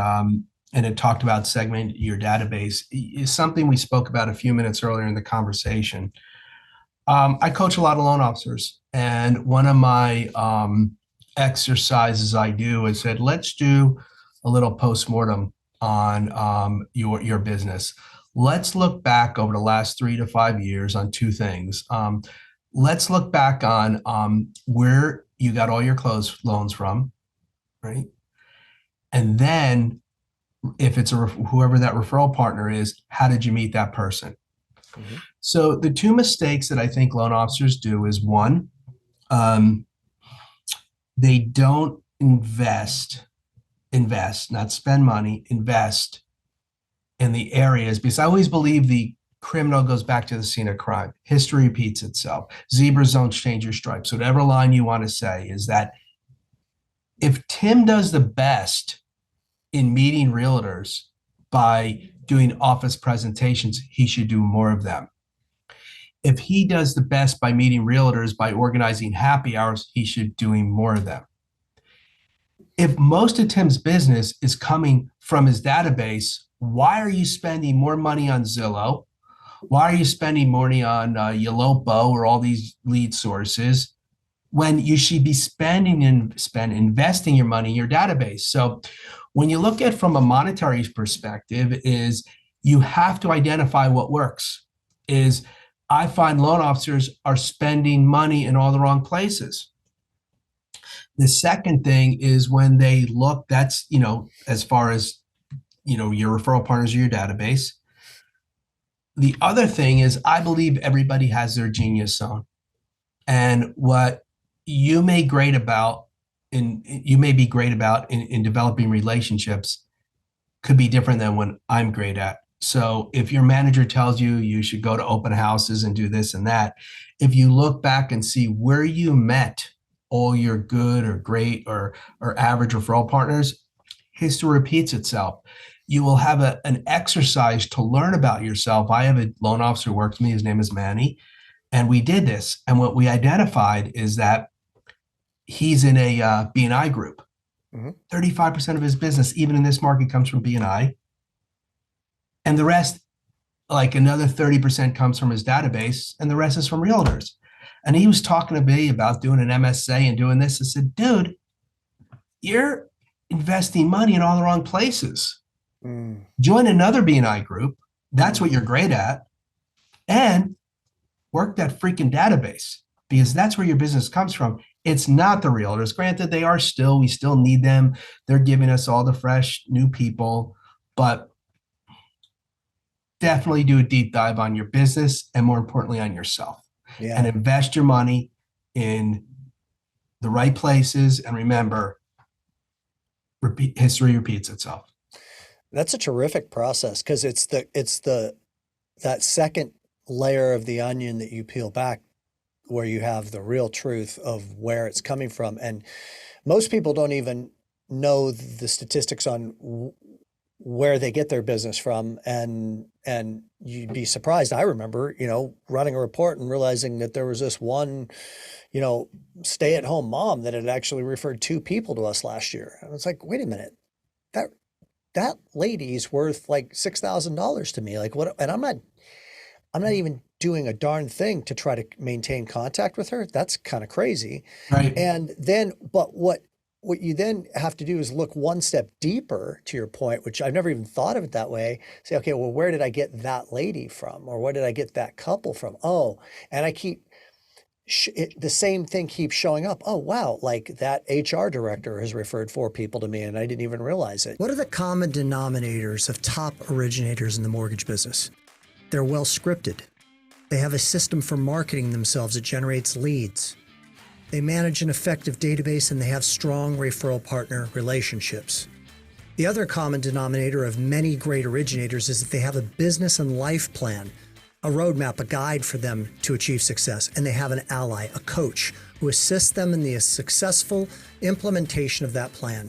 Speaker 2: it talked about segmenting your database, is something we spoke about a few minutes earlier in the conversation. I coach a lot of loan officers, and one of my exercises I do is said, let's do a little postmortem on your business. Let's look back over the last 3 to 5 years on two things. Let's look back on where you got all your closed loans from, right? And then if it's whoever that referral partner is, how did you meet that person? Mm-hmm. So the two mistakes that I think loan officers do is one, they don't invest, not spend money, invest in the areas, because I always believe the criminal goes back to the scene of crime. History repeats itself. Zebra zones change your stripes. Whatever line you want to say is that if Tim does the best in meeting realtors by doing office presentations, he should do more of them. If he does the best by meeting realtors by organizing happy hours, he should doing more of them. If most of Tim's business is coming from his database, why are you spending more money on Zillow? Why are you spending money on Yellopo or all these lead sources when you should be investing your money in your database? So when you look at from a monetary perspective, is you have to identify what works. Is I find loan officers are spending money in all the wrong places. The second thing is when they look, that's, as far as, your referral partners or your database. The other thing is I believe everybody has their genius zone. And what you may be great about in developing relationships could be different than what I'm great at. So if your manager tells you you should go to open houses and do this and that, if you look back and see where you met all your good or great or average referral partners, history repeats itself. You will have an exercise to learn about yourself. I have a loan officer who works with me. His name is Manny. And we did this. And what we identified is that he's in a B&I group. Mm-hmm. 35% of his business, even in this market, comes from B&I. And the rest, like another 30%, comes from his database, and the rest is from realtors. And he was talking to me about doing an MSA and doing this. I said, dude, you're investing money in all the wrong places. Join another B&I group. That's what you're great at. And work that freaking database, because that's where your business comes from. It's not the realtors. Granted, we still need them. They're giving us all the fresh new people, but definitely do a deep dive on your business and more importantly on yourself. Yeah. And invest your money in the right places. And remember, history repeats itself.
Speaker 1: That's a terrific process, because it's that second layer of the onion that you peel back where you have the real truth of where it's coming from. And most people don't even know the statistics on where they get their business from. And you'd be surprised. I remember, running a report and realizing that there was this one, stay-at-home mom that had actually referred 2 people to us last year. And it's like, wait a minute, that lady's worth like $6,000 to me. Like what? And I'm not even doing a darn thing to try to maintain contact with her. That's kind of crazy.
Speaker 2: Right.
Speaker 1: And then, but what you then have to do is look one step deeper, to your point, which I've never even thought of it that way. Say, okay, well, where did I get that lady from? Or where did I get that couple from? Oh, and I keep, the same thing keeps showing up. Oh, wow, like that HR director has referred 4 people to me and I didn't even realize it. What are the common denominators of top originators in the mortgage business? They're well scripted. They have a system for marketing themselves that generates leads. They manage an effective database and they have strong referral partner relationships. The other common denominator of many great originators is that they have a business and life plan a roadmap, a guide for them to achieve success, and they have an ally, a coach, who assists them in the successful implementation of that plan.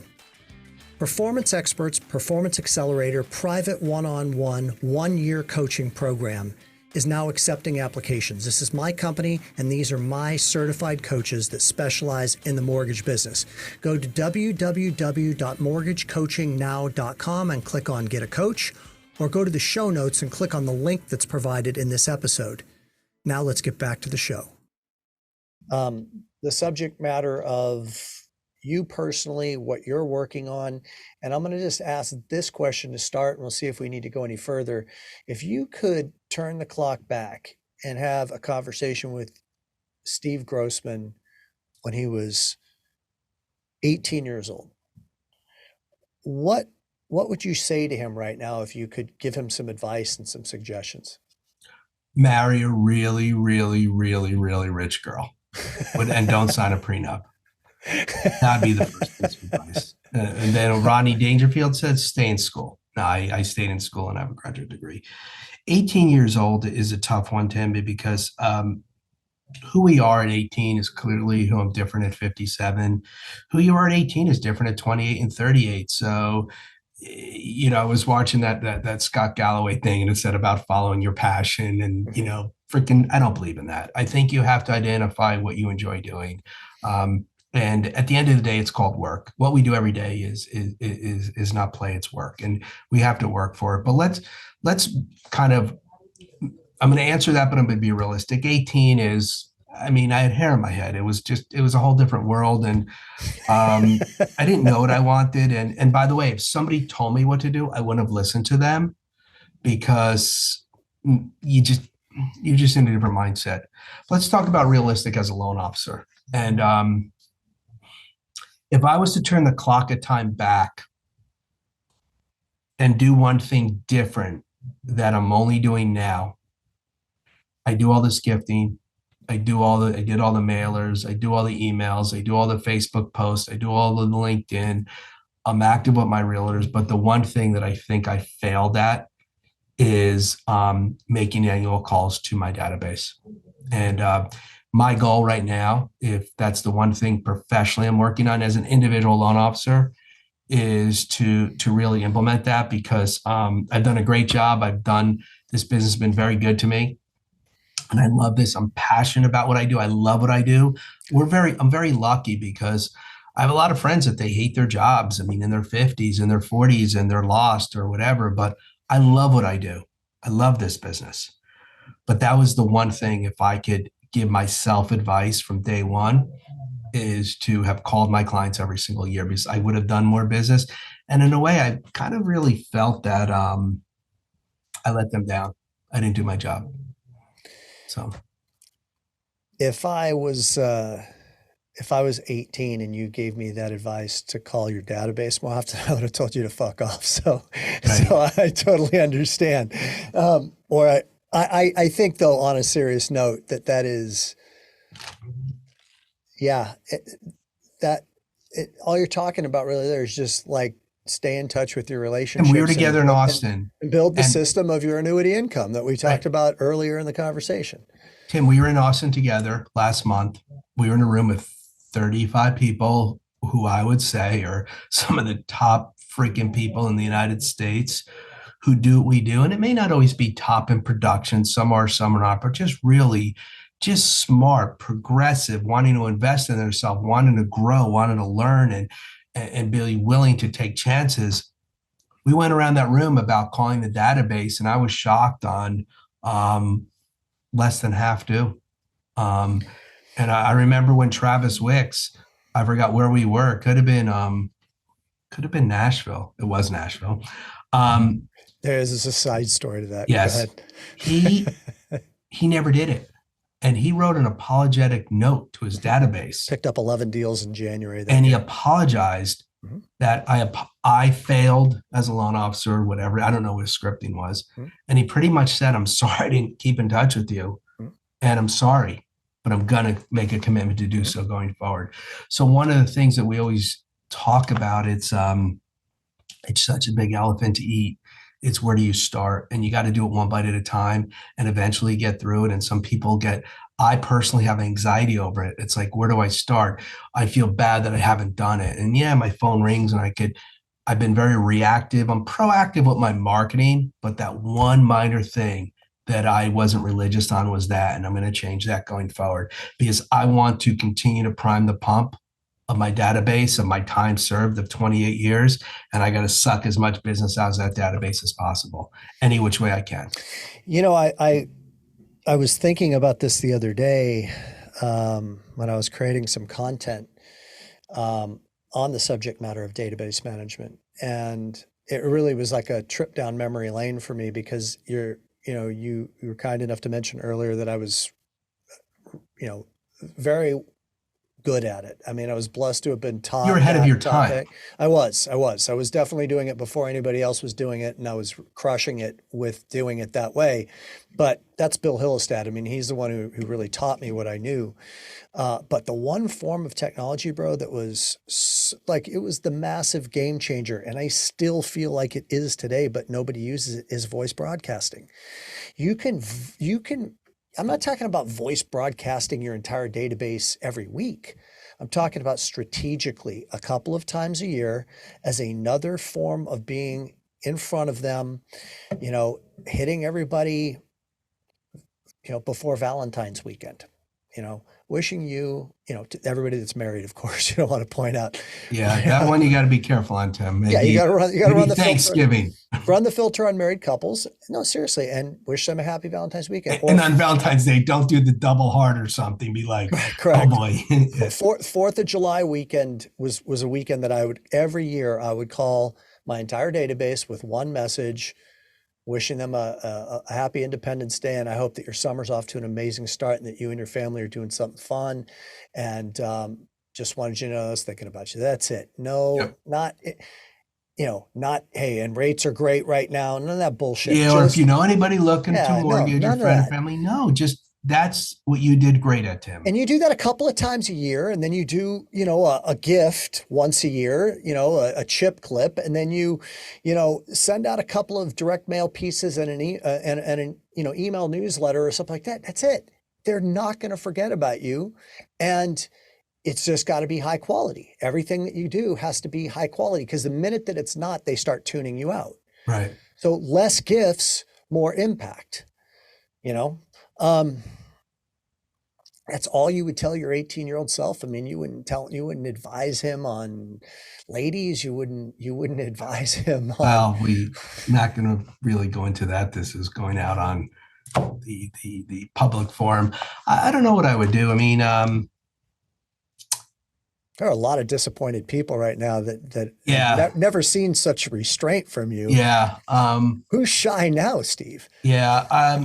Speaker 1: Performance Experts Performance Accelerator private one-on-one, one-year coaching program is now accepting applications. This is my company, and these are my certified coaches that specialize in the mortgage business. Go to www.mortgagecoachingnow.com and click on Get a Coach, or go to the show notes and click on the link that's provided in this episode. Now let's get back to the show. The subject matter of you personally, what you're working on. And I'm going to just ask this question to start, and we'll see if we need to go any further. If you could turn the clock back and have a conversation with Steve Grossman when he was 18 years old, what would you say to him right now if you could give him some advice and some suggestions?
Speaker 2: Marry a really, really, really, really rich girl and don't sign a prenup. That'd be the first piece of advice. And then Rodney Dangerfield said, stay in school. No, I stayed in school and I have a graduate degree. 18 years old is a tough one, Tim, because who we are at 18 is clearly who I'm different at 57. Who you are at 18 is different at 28 and 38. So, I was watching that Scott Galloway thing, and it said about following your passion, and freaking, I don't believe in that. I think you have to identify what you enjoy doing. And at the end of the day, it's called work. What we do every day is not play, it's work, and we have to work for it. But let's kind of, I'm going to answer that, but I'm going to be realistic. 18 is, I had hair in my head. It was a whole different world. And I didn't know what I wanted. And by the way, if somebody told me what to do, I wouldn't have listened to them, because you're just in a different mindset. Let's talk about realistic as a loan officer. And if I was to turn the clock of time back and do one thing different that I'm only doing now, I do all this gifting. I did all the mailers. I do all the emails. I do all the Facebook posts. I do all the LinkedIn. I'm active with my realtors. But the one thing that I think I failed at is making annual calls to my database. And my goal right now, if that's the one thing professionally I'm working on as an individual loan officer, is to really implement that, because I've done a great job. This business has been very good to me. And I love this. I'm passionate about what I do. I love what I do. I'm very lucky, because I have a lot of friends that they hate their jobs. In their 50s and their 40s, and they're lost or whatever, but I love what I do. I love this business. But that was the one thing, if I could give myself advice from day one, is to have called my clients every single year, because I would have done more business. And in a way, I kind of really felt that I let them down. I didn't do my job. So
Speaker 1: if I was 18 and you gave me that advice to call your database more often, I would have told you to fuck off. So I totally understand. Or I think, though, on a serious note, that is, all you're talking about really there is just like stay in touch with your relationships.
Speaker 2: And we were together in Austin.
Speaker 1: And build the system of your annuity income that we talked about earlier in the conversation.
Speaker 2: Tim, we were in Austin together last month. We were in a room with 35 people who I would say are some of the top freaking people in the United States who do what we do. And it may not always be top in production. Some are not, but just smart, progressive, wanting to invest in themselves, wanting to grow, wanting to learn, and be willing to take chances. We went around that room about calling the database, and I was shocked on less than half do. And I remember when Travis Wicks, I forgot where we were. Could have been Nashville. It was Nashville.
Speaker 1: There's a side story to that.
Speaker 2: Yes.
Speaker 1: Go ahead.
Speaker 2: He never did it. And he wrote an apologetic note to his database.
Speaker 1: Picked up 11 deals in January.
Speaker 2: And he apologized that I failed as a loan officer or whatever. I don't know what his scripting was. And he pretty much said, I'm sorry I didn't keep in touch with you. And I'm sorry, but I'm going to make a commitment to do so going forward. So one of the things that we always talk about, it's such a big elephant to eat, It's where do you start? And you got to do it one bite at a time and eventually get through it. And some people I personally have anxiety over it. It's like, where do I start? I feel bad that I haven't done it. And yeah, my phone rings and I've been very reactive. I'm proactive with my marketing, but that one minor thing that I wasn't religious on was that. And I'm going to change that going forward because I want to continue to prime the pump of my database of my time served of 28 years. And I got to suck as much business out of that database as possible, any which way I can.
Speaker 1: You know, I was thinking about this the other day when I was creating some content on the subject matter of database management, and it really was like a trip down memory lane for me because you were kind enough to mention earlier that I was, very good at it. I mean, I was blessed to have been
Speaker 2: You're
Speaker 1: taught
Speaker 2: ahead of
Speaker 1: that
Speaker 2: your time.
Speaker 1: topic. I was definitely doing it before anybody else was doing it, and I was crushing it with doing it that way. But that's Bill Hillestad. I mean, he's the one who really taught me what I knew. But the one form of technology, bro, that was like, it was the massive game changer, and I still feel like it is today, but nobody uses it, is voice broadcasting. You can, I'm not talking about voice broadcasting your entire database every week. I'm talking about strategically a couple of times a year as another form of being in front of them, hitting everybody, before Valentine's weekend, wishing to everybody that's married, of course, you don't want to point out.
Speaker 2: Yeah, that one you got to be careful on, Tim.
Speaker 1: Yeah, you
Speaker 2: Maybe,
Speaker 1: got to run. You got to
Speaker 2: maybe
Speaker 1: run the filter.
Speaker 2: Thanksgiving.
Speaker 1: Run the filter on married couples. No, seriously, and wish them a happy Valentine's weekend. Or
Speaker 2: And on Valentine's Day, don't do the double heart or something. Be like, oh
Speaker 1: correct.
Speaker 2: boy.
Speaker 1: Fourth of July weekend was a weekend that I would every year I would call my entire database with one message, wishing them a happy Independence Day, and I hope that your summer's off to an amazing start and that you and your family are doing something fun. And just wanted you to know I was thinking about you. That's it. No,
Speaker 2: Yep.
Speaker 1: not hey, and rates are great right now. None of that bullshit.
Speaker 2: Yeah, or if
Speaker 1: Just
Speaker 2: you know anybody looking to
Speaker 1: yeah, no,
Speaker 2: mortgage or
Speaker 1: none of
Speaker 2: friend or
Speaker 1: that.
Speaker 2: family, no, just that's what you did great at, Tim.
Speaker 1: And you do that a couple of times a year, and then you do, a gift once a year, a chip clip, and then send out a couple of direct mail pieces and an email newsletter or something like that. That's it. They're not going to forget about you, and it's just got to be high quality. Everything that you do has to be high quality because the minute that it's not, they start tuning you out.
Speaker 2: Right.
Speaker 1: So less gifts, more impact. You know. That's all you would tell your 18-year-old self. I mean, you wouldn't advise him on ladies. You wouldn't advise him on.
Speaker 2: Well, we not going to really go into that. This is going out on the public forum. I don't know what I would do. I mean,
Speaker 1: There are a lot of disappointed people right now that
Speaker 2: yeah,
Speaker 1: have never seen such restraint from you.
Speaker 2: yeah,
Speaker 1: Who's shy now, Steve?
Speaker 2: yeah.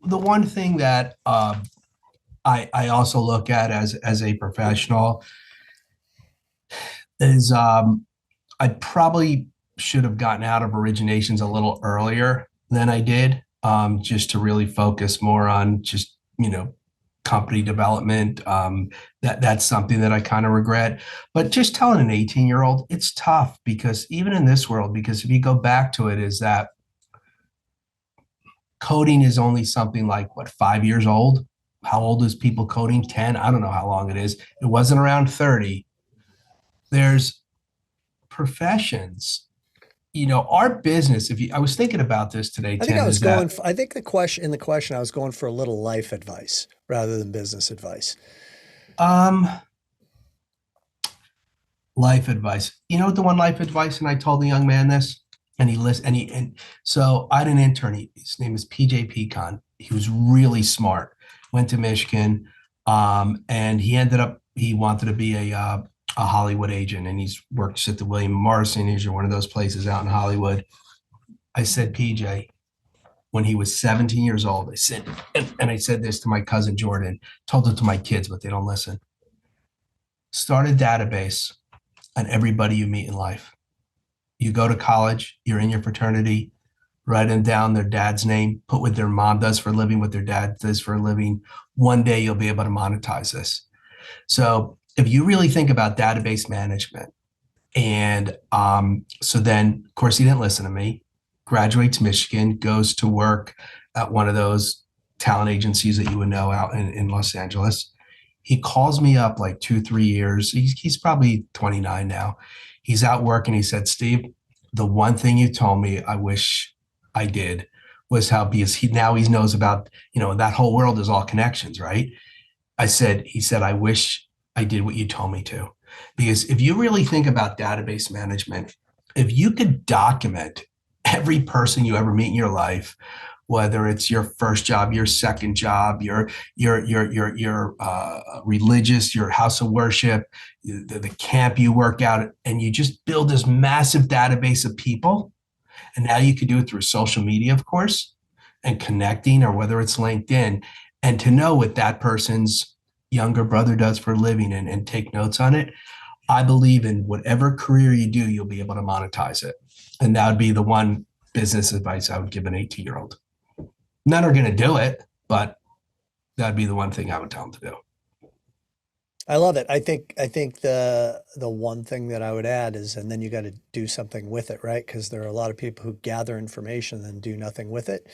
Speaker 2: The one thing that I also look at as a professional is I probably should have gotten out of originations a little earlier than I did, just to really focus more on just company development. That's something that I kind of regret. But just telling an 18-year-old, it's tough because even in this world, because if you go back to it, is that coding is only something like what, 5 years old? How old is people coding? 10? I don't know how long it is. It wasn't around 30. There's professions, our business. I was thinking about this today,
Speaker 1: I think
Speaker 2: Tim,
Speaker 1: I was
Speaker 2: is that
Speaker 1: going. I think the question I was going for a little life advice rather than business advice.
Speaker 2: life advice. You know what the one life advice, and I told the young man this, and he listened, and so I had an intern. His name is PJ Pecan. He was really smart. Went to Michigan, and he wanted to be a Hollywood agent, and he's worked at the William Morrison Institute, one of those places out in Hollywood. I said, PJ, when he was 17 years old, I said, and I said this to my cousin Jordan, told it to my kids, but they don't listen. Start a database on everybody you meet in life. You go to college, you're in your fraternity, write them down their dad's name, put what their mom does for a living, what their dad does for a living. One day you'll be able to monetize this. So if you really think about database management, and so then, of course, he didn't listen to me. graduates Michigan, goes to work at one of those talent agencies that you would know out in Los Angeles. He calls me up like 2-3 years. He's probably 29 now. He's out working. He said, Steve, the one thing you told me I wish I did was how, because he knows about, that whole world is all connections, right? He said, I wish I did what you told me to. Because if you really think about database management, if you could document every person you ever meet in your life, whether it's your first job, your second job, your religious, your house of worship, the camp you work out, and you just build this massive database of people. And now you could do it through social media, of course, and connecting, or whether it's LinkedIn, and to know what that person's younger brother does for a living and take notes on it. I believe in whatever career you do, you'll be able to monetize it. And that would be the one business advice I would give an 18-year-old. None are going to do it, but that'd be the one thing I would tell them to do.
Speaker 1: I love it. I think the one thing that I would add is, and then you got to do something with it, right? Because there are a lot of people who gather information and do nothing with it.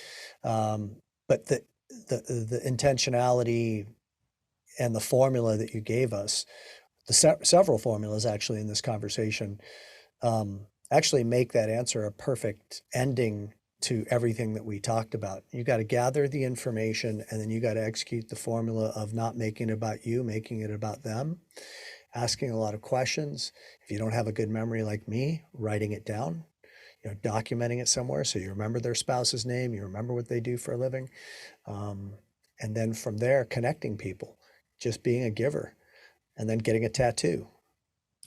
Speaker 1: But the intentionality and the formula that you gave us, several formulas actually in this conversation, actually make that answer a perfect ending to everything that we talked about. You got to gather the information, and then you got to execute the formula of not making it about you, making it about them, asking a lot of questions. If you don't have a good memory like me, writing it down, documenting it somewhere so you remember their spouse's name, you remember what they do for a living. And then from there, connecting people, just being a giver, and then getting a tattoo.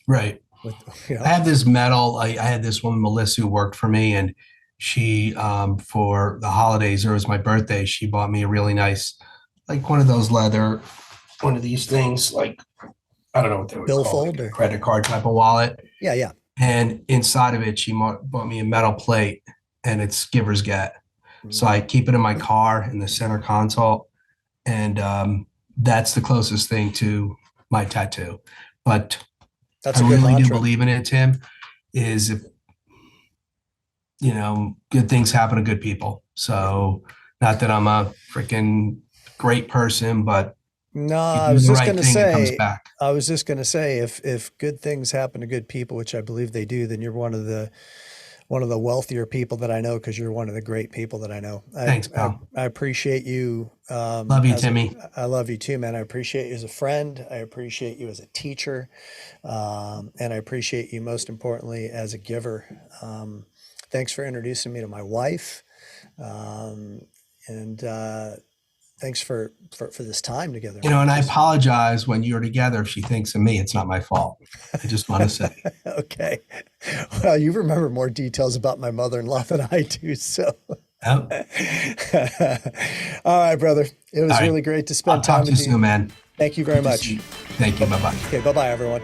Speaker 2: Right. I have this medal. I had this woman, Melissa, who worked for me, and she, for the holidays, or it was my birthday, she bought me a really nice, like one of those leather, one of these things, like, I don't know what they were called, like a credit card type of wallet.
Speaker 1: Yeah, yeah.
Speaker 2: And inside of it, she bought me a metal plate, and it's Giver's Get. So I keep it in my car in the center console, and that's the closest thing to my tattoo. But
Speaker 1: that's
Speaker 2: I really do believe in it, Tim, is if, good things happen to good people. So not that I'm a freaking great person, but
Speaker 1: no, I was just going to say, if good things happen to good people, which I believe they do, then you're one of the wealthier people that I know, because you're one of the great people that I know.
Speaker 2: Thanks, pal.
Speaker 1: I appreciate you.
Speaker 2: Love you, Timmy.
Speaker 1: I love you too, man. I appreciate you as a friend. I appreciate you as a teacher. And I appreciate you most importantly as a giver. Thanks for introducing me to my wife. And thanks for this time together.
Speaker 2: And I apologize when you're together. If she thinks of me, it's not my fault. I just want to say.
Speaker 1: Okay. Well, you remember more details about my mother-in-law than I do. So. Yep. All right, brother. It was really great to spend time with you.
Speaker 2: Soon, man.
Speaker 1: Thank you very much.
Speaker 2: Thank you. Bye-bye.
Speaker 1: Okay. Bye-bye, everyone.